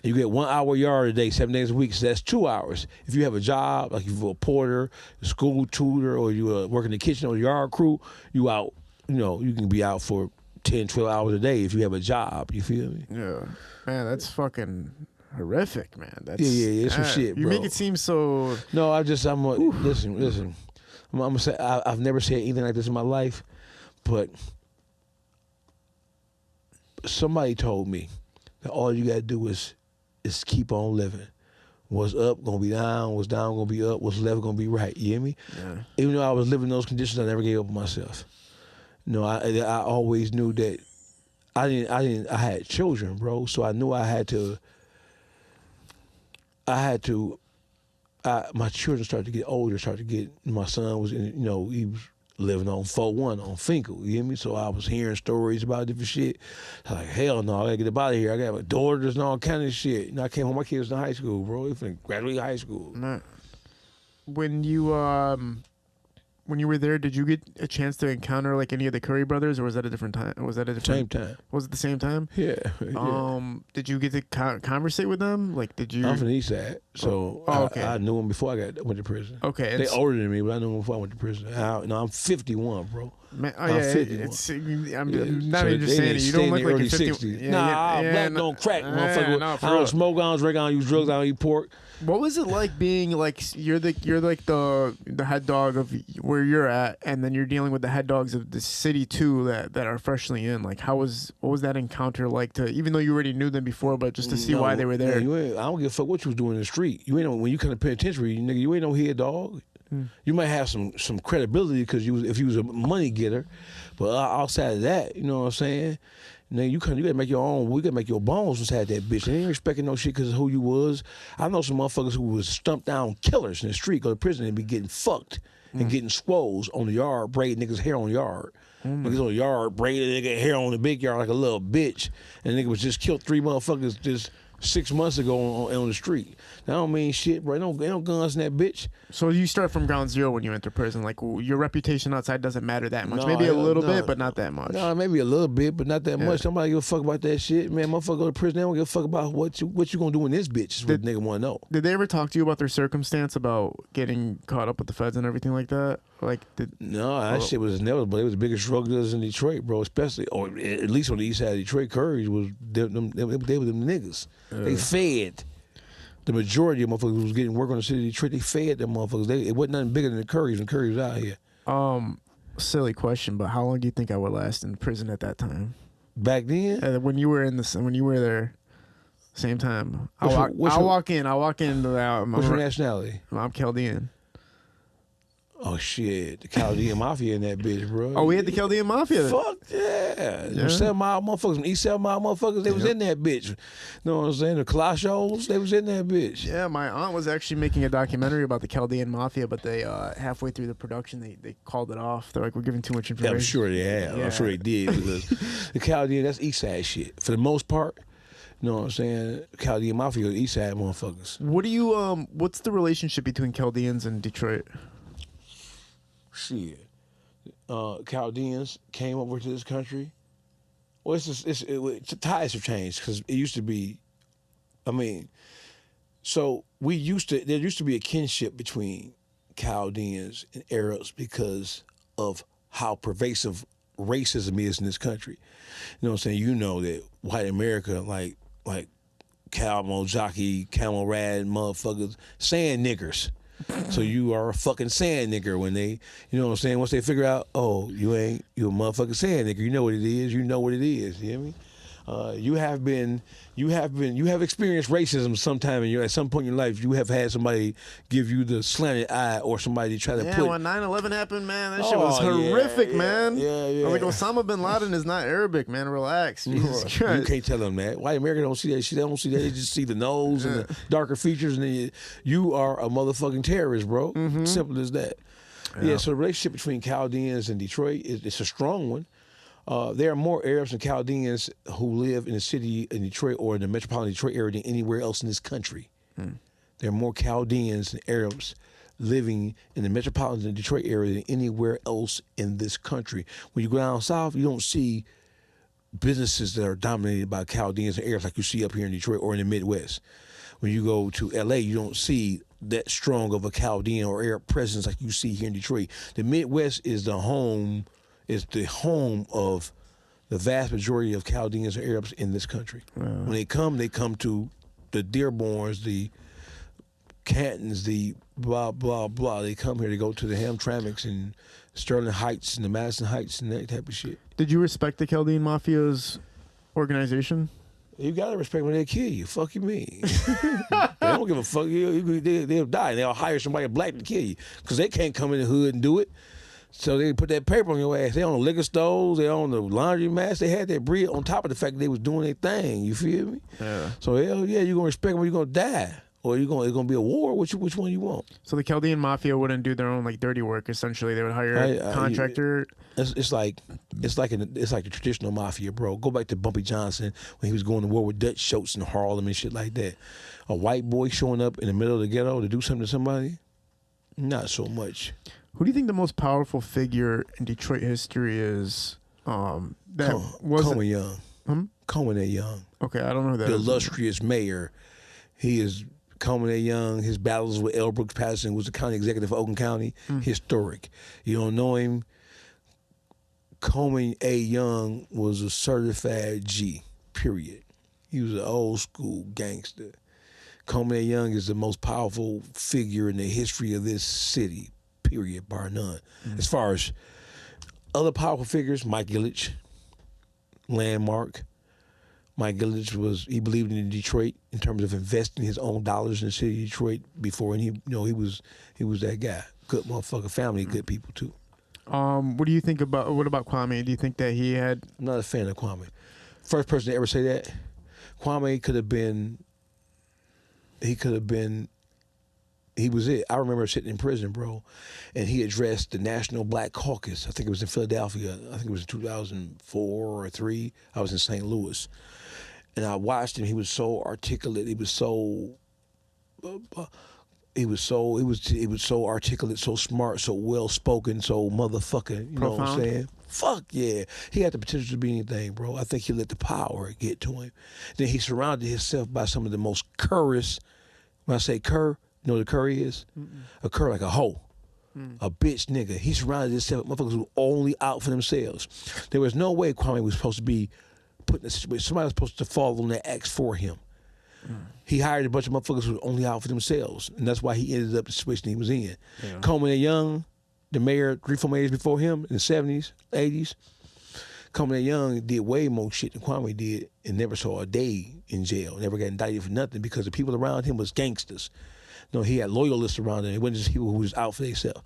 And you get 1 hour yard a day, 7 days a week, so that's 2 hours. If you have a job, like if you're a porter, a school tutor, or you work in the kitchen or yard crew, you out, you can be out for 10, 12 hours a day if you have a job. You feel me? Yeah. Man, that's fucking horrific, man. That's yeah, it's some shit, bro. You make it seem so... No, listen. I'm gonna say I've never said anything like this in my life, but somebody told me that all you gotta do is keep on living. What's up gonna be down, what's down gonna be up, what's left gonna be right. You hear me? Yeah. Even though I was living in those conditions, I never gave up on myself. I always knew that I had children, bro, so I knew my children started to get older, my son was he was living on 4-1 on Finkel, you hear me? So I was hearing stories about different shit. I was like, hell no, I gotta get up out of here. I got my daughters and all kind of shit. I came home, my kids was in high school, bro. They finna graduate high school. Nah. When you were there, did you get a chance to encounter like any of the Curry brothers, or was that a different time? Same time. Was it the same time? Yeah. Did you get to conversate with them? Like, did you? I'm from the East Side, so okay. I knew them before I went to prison. Okay, they older than me, but I knew them before I went to prison. I'm 51, bro. Man, I'm 51. I'm not even just saying it. You don't look like you're 50. Black don't crack, motherfucker. I don't smoke, I don't drink, I don't use drugs, I don't eat pork. What was it like being like you're like the head dog of where you're at, and then you're dealing with the head dogs of the city too that are freshly in? Like, what was that encounter like to, even though you already knew them before, but just to see why they were there? I don't give a fuck what you was doing in the street. You ain't know, when you come to penitentiary, nigga, you ain't no head dog. You might have some credibility because if you was a money getter, but outside of that, you know what I'm saying? Now you gotta make your own. We gotta make your bones inside that bitch. They ain't respecting no shit because of who you was. I know some motherfuckers who was stumped down killers in the street, go to prison and be getting fucked and getting swolls on the yard, braiding niggas' hair on the yard. Niggas on the yard braiding nigga hair on the big yard like a little bitch, and the nigga was just killed 3 motherfuckers just 6 months ago on the street. That don't mean shit, bro. Ain't no guns in that bitch. So you start from ground zero when you enter prison. Like, your reputation outside doesn't matter that much. Maybe a little bit, but not that much. No, maybe a little bit, but not that much. Somebody give a fuck about that shit, man. Motherfucker go to prison. They don't give a fuck about what you gonna do in this bitch. Is what the nigga want to know. Did they ever talk to you about their circumstance about getting caught up with the feds and everything like that? No, that shit was never. But it was the biggest drug dealers in Detroit, bro. Especially, or at least on the east side of Detroit, Curry's was they were them niggas. They fed. The majority of motherfuckers who was getting work on the city of Detroit, they fed them motherfuckers. It wasn't nothing bigger than the Currys when Curry was out here. Silly question, but how long do you think I would last in prison at that time? Back then? When you were there, same time. I'll walk in. What's your nationality? I'm Chaldean. Oh shit, the Chaldean Mafia in that bitch, bro. Oh, we had the Chaldean Mafia. Fuck yeah. Them 7 Mile motherfuckers, them East 7 Mile motherfuckers, they was in that bitch. You know what I'm saying? The Colossos, they was in that bitch. Yeah, my aunt was actually making a documentary about the Chaldean Mafia, but they halfway through the production they called it off. They're like, we're giving too much information. Yeah, I'm sure they have. Yeah. I'm sure they did, because the Chaldean, that's East Side shit. For the most part. You know what I'm saying? Chaldean Mafia, East Side motherfuckers. What do you what's the relationship between Chaldeans and Detroit? Shit. Chaldeans came over to this country. Well, the ties have changed because it used to be, so there used to be a kinship between Chaldeans and Arabs because of how pervasive racism is in this country. You know what I'm saying? You know that white America, like camel jockey, camel rad motherfuckers, sand niggers. So you are a fucking sand nigger when they, you know what I'm saying? Once they figure out, oh, you a motherfucking sand nigger. You know what it is. You know what it is. You hear me? You have experienced racism sometime at some point in your life. You have had somebody give you the slanted eye or somebody try to put. Yeah, when 9/11 happened, man, that shit was horrific, man. Yeah. I was like, Osama bin Laden is not Arabic, man. Relax. Jesus Christ. You can't tell them that. White America don't see that shit. They don't see that. They just see the nose and the darker features, and then you are a motherfucking terrorist, bro. Simple as that. Yeah. So the relationship between Chaldeans and Detroit it's a strong one. There are more Arabs and Chaldeans who live in the city in Detroit or in the metropolitan Detroit area than anywhere else in this country. There are more Chaldeans and Arabs living in the metropolitan Detroit area than anywhere else in this country. When you go down south, you don't see businesses that are dominated by Chaldeans and Arabs like you see up here in Detroit or in the Midwest. When you go to LA, you don't see that strong of a Chaldean or Arab presence like you see here in Detroit. The Midwest is the home of the vast majority of Chaldeans and Arabs in this country. When they come to the Dearborns, the Cantons, the blah, blah, blah. They come here to go to the Hamtramcks and Sterling Heights and the Madison Heights and that type of shit. Did you respect the Chaldean Mafia's organization? You gotta respect when they kill you. Fuck you mean? They don't give a fuck. They'll die. They'll hire somebody black to kill you because they can't come in the hood and do it. So they put that paper on your ass. They own the liquor stores. They own the laundry mats. They had that bread on top of the fact that they was doing their thing. You feel me? Yeah. So hell yeah, you gonna respect them or you gonna die. Or it's gonna be a war. Which one you want? So the Chaldean Mafia wouldn't do their own like dirty work. Essentially, they would hire a contractor. It's like the traditional mafia, bro. Go back to Bumpy Johnson when he was going to war with Dutch Schultz in Harlem and shit like that. A white boy showing up in the middle of the ghetto to do something to somebody, not so much. Who do you think the most powerful figure in Detroit history is? Coleman Young. Coleman A. Young. Okay, I don't know who that the is. illustrious mayor. He is Coleman A. Young. His battles with L. Brooks Patterson, was the county executive for Oakland County. Historic. You don't know him. Coleman A. Young was a certified G, period. He was an old school gangster. Coleman A. Young is the most powerful figure in the history of this city, period, bar none. As far as other powerful figures, Mike Ilitch, landmark. Mike Ilitch he believed in Detroit in terms of investing his own dollars in the city of Detroit before, and he was that guy. Good motherfucker, family, good people too. What about Kwame? Do you think that he had? I'm not a fan of Kwame. First person to ever say that. Kwame could have been. He was it. I remember sitting in prison, bro, and he addressed the National Black Caucus. I think it was in Philadelphia. I think it was in 2004 or 3. I was in St. Louis, and I watched him. He was so articulate. He was so articulate, so smart, so well spoken, so motherfucking. You know what I'm saying? Fuck yeah. He had the potential to be anything, bro. I think he let the power get to him. Then he surrounded himself by some of the most currous. When I say cur, you know what a cur is? A cur like a hoe. A bitch nigga. He surrounded himself with motherfuckers who were only out for themselves. There was no way Kwame was supposed to be put in a situation. Somebody was supposed to fall on that axe for him. He hired a bunch of motherfuckers who were only out for themselves. And that's why he ended up in the situation he was in. Yeah. Coleman A. Young, the mayor, 3-4 mayors before him in the 70s, 80s. Coleman A. Young did way more shit than Kwame did and never saw a day in jail. Never got indicted for nothing because the people around him was gangsters. No, he had loyalists around him. It wasn't just people who was out for themselves.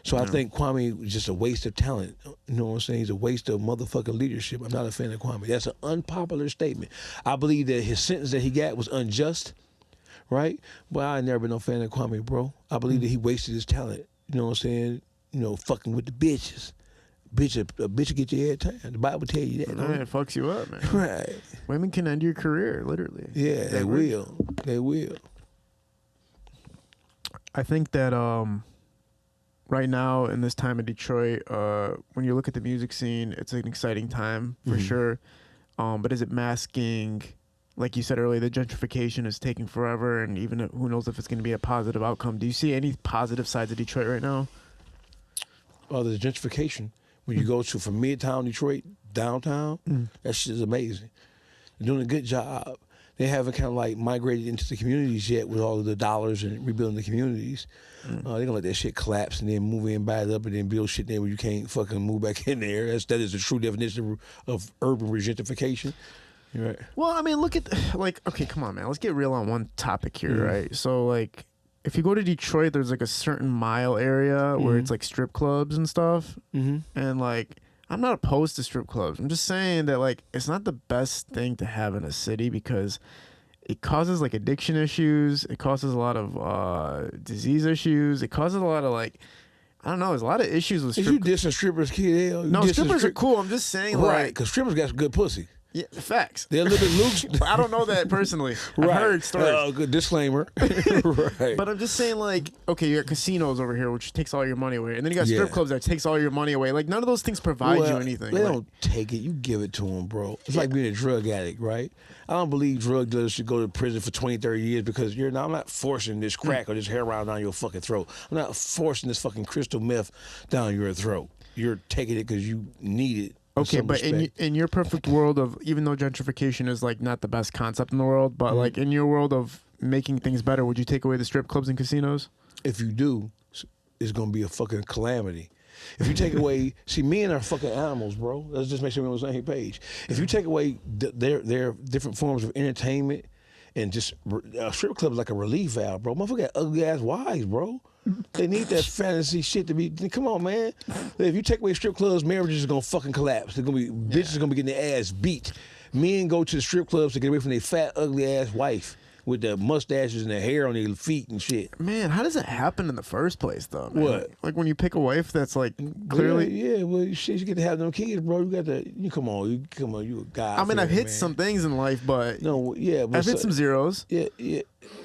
So I think Kwame was just a waste of talent. You know what I'm saying? He's a waste of motherfucking leadership. I'm not a fan of Kwame. That's an unpopular statement. I believe that his sentence that he got was unjust, right? But I never been no fan of Kwame, bro. I believe that he wasted his talent. You know what I'm saying? You know, fucking with the bitches. A bitch will get you every time. The Bible tell you that. Man, it fucks you up, man. Right. Women can end your career, literally. Yeah, they will. They will. I think that right now in this time in Detroit, when you look at the music scene, it's an exciting time for sure. But is it masking, like you said earlier, the gentrification is taking forever, and even who knows if it's going to be a positive outcome. Do you see any positive sides of Detroit right now? Oh, there's gentrification. When you go from Midtown Detroit, downtown, that shit is amazing. They're doing a good job. They haven't kind of like migrated into the communities yet with all of the dollars and rebuilding the communities. They're gonna let that shit collapse and then move in, buy it up, and then build shit there where you can't fucking move back in there. That is the true definition of urban gentrification. You're right. Well, I mean, look at okay, come on, man. Let's get real on one topic here, right? So like, if you go to Detroit, there's like a certain mile area where it's like strip clubs and stuff, and like. I'm not opposed to strip clubs. I'm just saying that like it's not the best thing to have in a city because it causes like addiction issues. It causes a lot of disease issues. It causes a lot of like I don't know. There's a lot of issues with strip clubs. You dissing strippers, kid? No, strippers are cool. I'm just saying right because strippers got some good pussy. Yeah, facts. They're a little bit loose. I don't know that personally. I've heard stories. Oh, good disclaimer. Right. But I'm just saying, like, okay, you got casinos over here, which takes all your money away, and then you got strip clubs that takes all your money away. Like, none of those things provide you anything. They don't take it. You give it to them, bro. It's like being a drug addict, right? I don't believe drug dealers should go to prison for 20, 30 years because I'm not forcing this crack or this heroin down your fucking throat. I'm not forcing this fucking crystal meth down your throat. You're taking it because you need it. Okay, but in your perfect world of, even though gentrification is like not the best concept in the world, but like in your world of making things better, would you take away the strip clubs and casinos? If you do, it's gonna be a fucking calamity. If you take away, see, men are fucking animals, bro. Let's just make sure we're on the same page. If you take away their different forms of entertainment and just a strip club is like a relief valve, bro. Motherfucker got ugly ass wives, bro. They need that fantasy shit to be. Come on, man. If you take away strip clubs, marriages are gonna fucking collapse. They're gonna be bitches are gonna be getting their ass beat. Men go to the strip clubs to get away from their fat, ugly ass wife with the mustaches and the hair on their feet and shit. Man, how does that happen in the first place, though? Man? What? Like when you pick a wife that's like clearly. Yeah, well, shit, you get to have them kids, bro. You got to. Come on, you a guy. I mean, I've hit some things in life, but no, yeah, but I've hit some zeros. Yeah.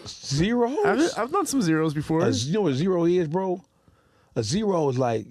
Zeros? I've done some zeros before. You know what a zero is, bro? A zero is like.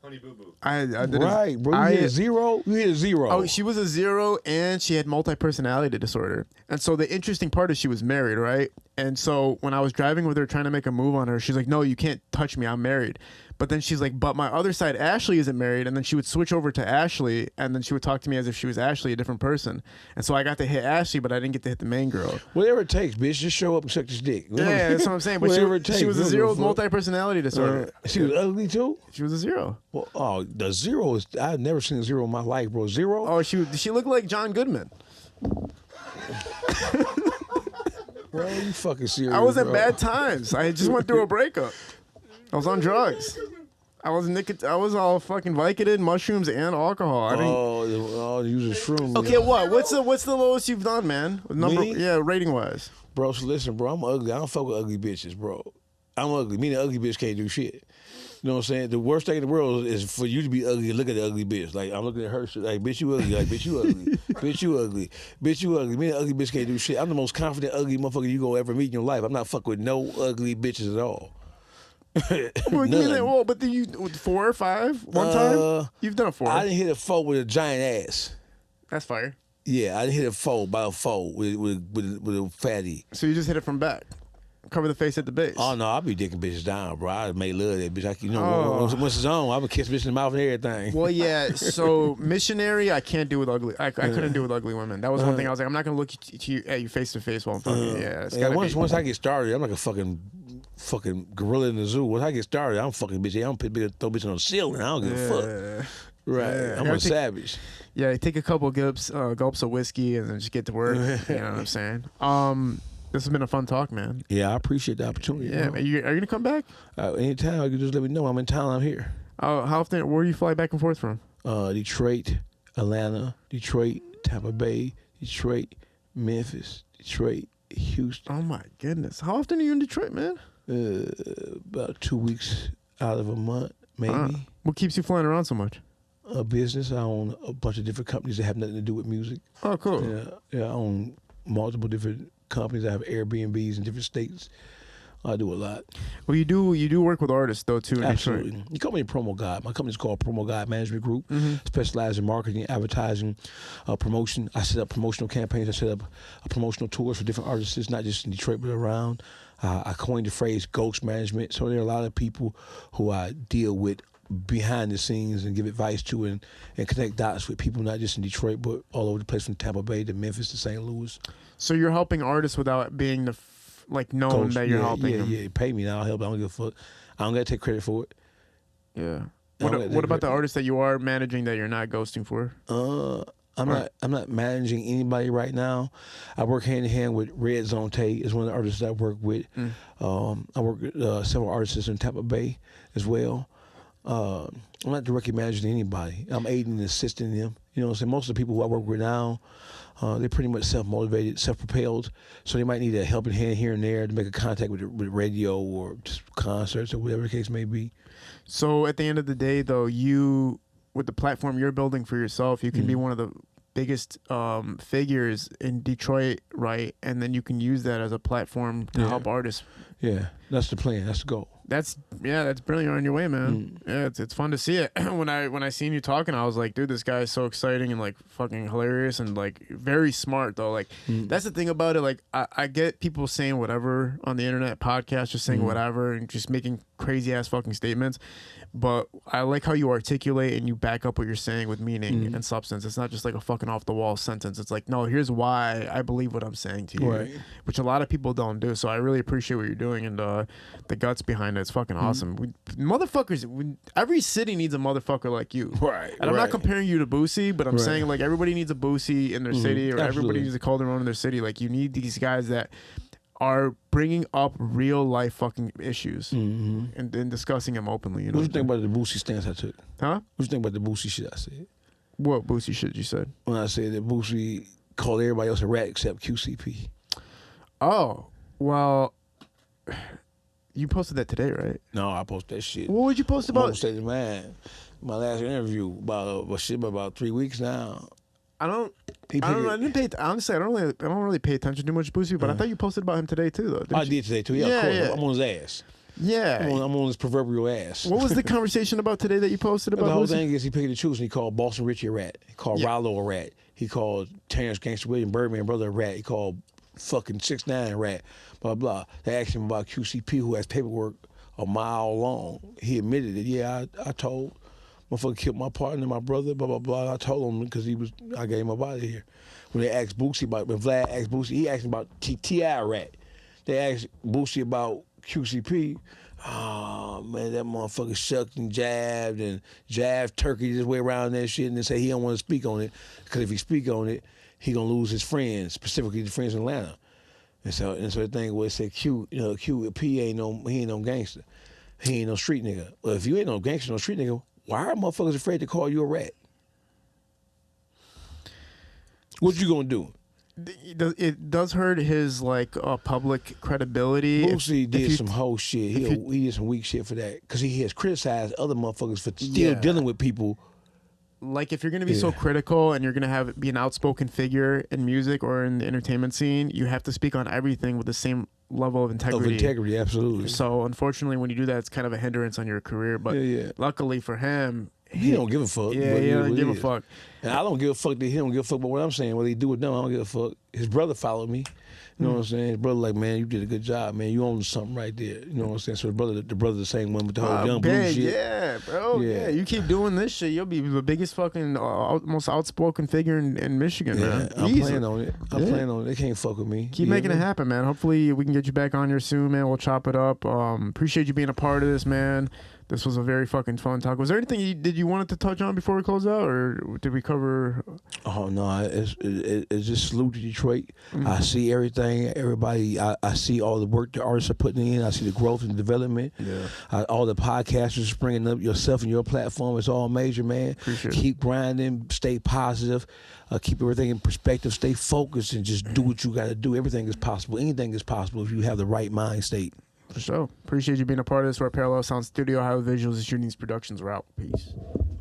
Honey Boo Boo. I did right, bro. You hit a zero. You hit a zero. Oh, she was a zero, and she had multi-personality disorder. And so the interesting part is she was married, right? And so when I was driving with her, trying to make a move on her, she's like, "No, you can't touch me. I'm married." But then she's like, "But my other side, Ashley, isn't married." And then she would switch over to Ashley, and then she would talk to me as if she was Ashley, a different person. And so I got to hit Ashley, but I didn't get to hit the main girl. Whatever it takes, bitch. Just show up and suck this dick. Yeah, that's what I'm saying. But she was a zero with multi-personality disorder. She was ugly too? She was a zero. Well, oh, the zero is. I've never seen a zero in my life, bro. Zero? Oh, she looked like John Goodman. Bro, you fucking serious? I was in bad times. I just went through a breakup. I was on drugs. I was all fucking Vicodin, mushrooms, and alcohol. Using shrooms. Okay, what? What's the lowest you've done, man? Me? Yeah, rating wise. Bro, so listen, bro. I'm ugly. I don't fuck with ugly bitches, bro. I'm ugly. Meaning, ugly bitch can't do shit. You know what I'm saying? The worst thing in the world is for you to be ugly and look at the ugly bitch. Like, I'm looking at her, shit, like, bitch, you ugly. Like, bitch, you ugly. Bitch, you ugly. Bitch, you ugly. Me and ugly bitch can't do shit. I'm the most confident ugly motherfucker you gonna ever meet in your life. I'm not fucking with no ugly bitches at all. But do you 4 or 5 one time? You've done a 4. I didn't hit a 4 with a giant ass. That's fire. Yeah, I didn't hit a 4 by a 4 with a fatty. So you just hit it from back. Cover the face at the base. Oh no, I be dicking bitches down, bro. I make love that bitch. Once it's on, I would kiss bitch in the mouth and everything. Well, yeah. So missionary, I can't do with ugly. I couldn't do with ugly women. That was one thing I was like, I'm not gonna look at you face to face while I'm fucking. Once I get started, I'm like a fucking gorilla in the zoo. Once I get started, I'm fucking bitch. I don't throw bitch on the ceiling. I don't give a fuck. Right, I'm a savage. Yeah, take a couple gulps of whiskey and then just get to work. You know what I'm saying? This has been a fun talk, man. Yeah, I appreciate the opportunity. Yeah, are you gonna come back? Anytime, you can just let me know. I'm in town. I'm here. How often? Where do you fly back and forth from? Detroit, Atlanta, Detroit, Tampa Bay, Detroit, Memphis, Detroit, Houston. Oh my goodness! How often are you in Detroit, man? About 2 weeks out of a month, maybe. What keeps you flying around so much? Business. I own a bunch of different companies that have nothing to do with music. Oh, cool. Yeah, I own multiple different companies. I have Airbnbs in different states. I do a lot. Well, you do work with artists though too. In Absolutely. Detroit. You call me a promo guy. My company's called Promo Guy Management Group. Specialize in marketing, advertising, promotion. I set up promotional campaigns. I set up promotional tours for different artists, not just in Detroit but around. I coined the phrase ghost management. So there are a lot of people who I deal with behind the scenes and give advice to and connect dots with people not just in Detroit but all over the place, from Tampa Bay to Memphis to St. Louis. So you're helping artists without being known that you're helping them. Yeah, pay me now. I'll help. I don't give a fuck. I don't gotta take credit for it. Yeah. What about the artists that you are managing that you're not ghosting for? I'm not managing anybody right now. I work hand in hand with Red Zone Tay, is one of the artists I work with. I work with several artists in Tampa Bay as well. I'm not directly managing anybody. I'm aiding and assisting them. You know what I'm saying? Most of the people who I work with now, they're pretty much self-motivated, self-propelled. So they might need a helping hand here and there to make a contact with radio or just concerts or whatever the case may be. So at the end of the day, though, you, with the platform you're building for yourself, you can be one of the biggest figures in Detroit, right? And then you can use that as a platform to help artists Yeah, that's the plan. That's the goal. That's brilliant on your way, man. Yeah, it's fun to see it. when I seen you talking, I was like, dude, this guy is so exciting and like fucking hilarious and like very smart though. Like that's the thing about it. Like I get people saying whatever on the internet, podcasts, just saying whatever and just making crazy ass fucking statements. But I like how you articulate and you back up what you're saying with meaning and substance. It's not just like a fucking off the wall sentence. It's like, no, here's why I believe what I'm saying to you, Right. which a lot of people don't do. So I really appreciate what you're doing and the guts behind it. It's fucking awesome. Every city needs a motherfucker like you. Right. And I'm not right. comparing you to Boosie, but I'm saying like everybody needs a Boosie in their city or everybody needs a Calderon in their city. Like you need these guys that are bringing up real life fucking issues and then discussing them openly. You know What you think about the Boosie stance I took? Huh? What you think about the Boosie shit I said? What Boosie shit you said? When I said that Boosie called everybody else a rat except QCP. Oh, well, you posted that today, right? No, I posted that shit. What would you post I about? posted, man, my last interview about 3 weeks now. I don't know. I didn't pay. Honestly, I don't really pay attention too much to Boosie, but I thought you posted about him today too, though. I did today too. Yeah, of course. I'm on his ass. Yeah. I'm on his proverbial ass. What was the conversation about today that you posted about The whole Boosie? thing is he picked and choose, and he called Boston Richie a rat. He called Rollo a rat. He called Terrence Gangster William Birdman brother a rat. He called fucking 6ix9ine a rat. Blah blah. They asked him about QCP, who has paperwork a mile long. He admitted it. Yeah, I told. Motherfucker killed my partner, my brother, blah, blah, blah. I told him because I gave him up out of here. When they asked Boosie when Vlad asked Boosie, he asked him about T.I. rat. They asked Boosie about QCP. Oh, man, that motherfucker shucked and jabbed turkey his way around that shit and then say he don't want to speak on it because if he speak on it, he going to lose his friends, specifically the friends in Atlanta. And so the thing was, say P ain't no gangster. He ain't no street nigga. Well, if you ain't no gangster, no street nigga, why are motherfuckers afraid to call you a rat? What you gonna do? It does hurt his like public credibility. Boosie did some whole shit. He did some weak shit for that because he has criticized other motherfuckers for still dealing with people. Like if you're gonna be so critical and you're gonna be an outspoken figure in music or in the entertainment scene, you have to speak on everything with the same level of integrity. Of integrity, absolutely. So unfortunately, when you do that, it's kind of a hindrance on your career. But luckily for him, he don't give a fuck. Yeah, he don't give a fuck. And I don't give a fuck that he don't give a fuck about what I'm saying. Whether he do it or no, I don't give a fuck. His brother followed me. You know what I'm saying? His brother like, man, you did a good job, man. You own something right there. You know what I'm saying? So the brother the same one with the whole young blue shit. Yeah, bro. Yeah, you keep doing this shit, you'll be the biggest fucking most outspoken figure in Michigan, man. I'm playing on it. I'm playing on it. They can't fuck with me. Keep making it happen, man. Hopefully we can get you back on here soon, man. We'll chop it up. Appreciate you being a part of this, man. This was a very fucking fun talk. Was there anything did you wanted to touch on before we close out, or did we cover? Oh no, it's just salute to Detroit. I see everything, everybody. I see all the work the artists are putting in. I see the growth and development. Yeah. All the podcasters springing up yourself and your platform. It's all major, man. Appreciate Keep grinding. Stay positive. Keep everything in perspective. Stay focused and just do what you got to do. Everything is possible. Anything is possible if you have the right mind state. For sure. Appreciate you being a part of this. We're at Parallel Sound Studio, Highway Visuals and Shootings Productions. We're out. Peace.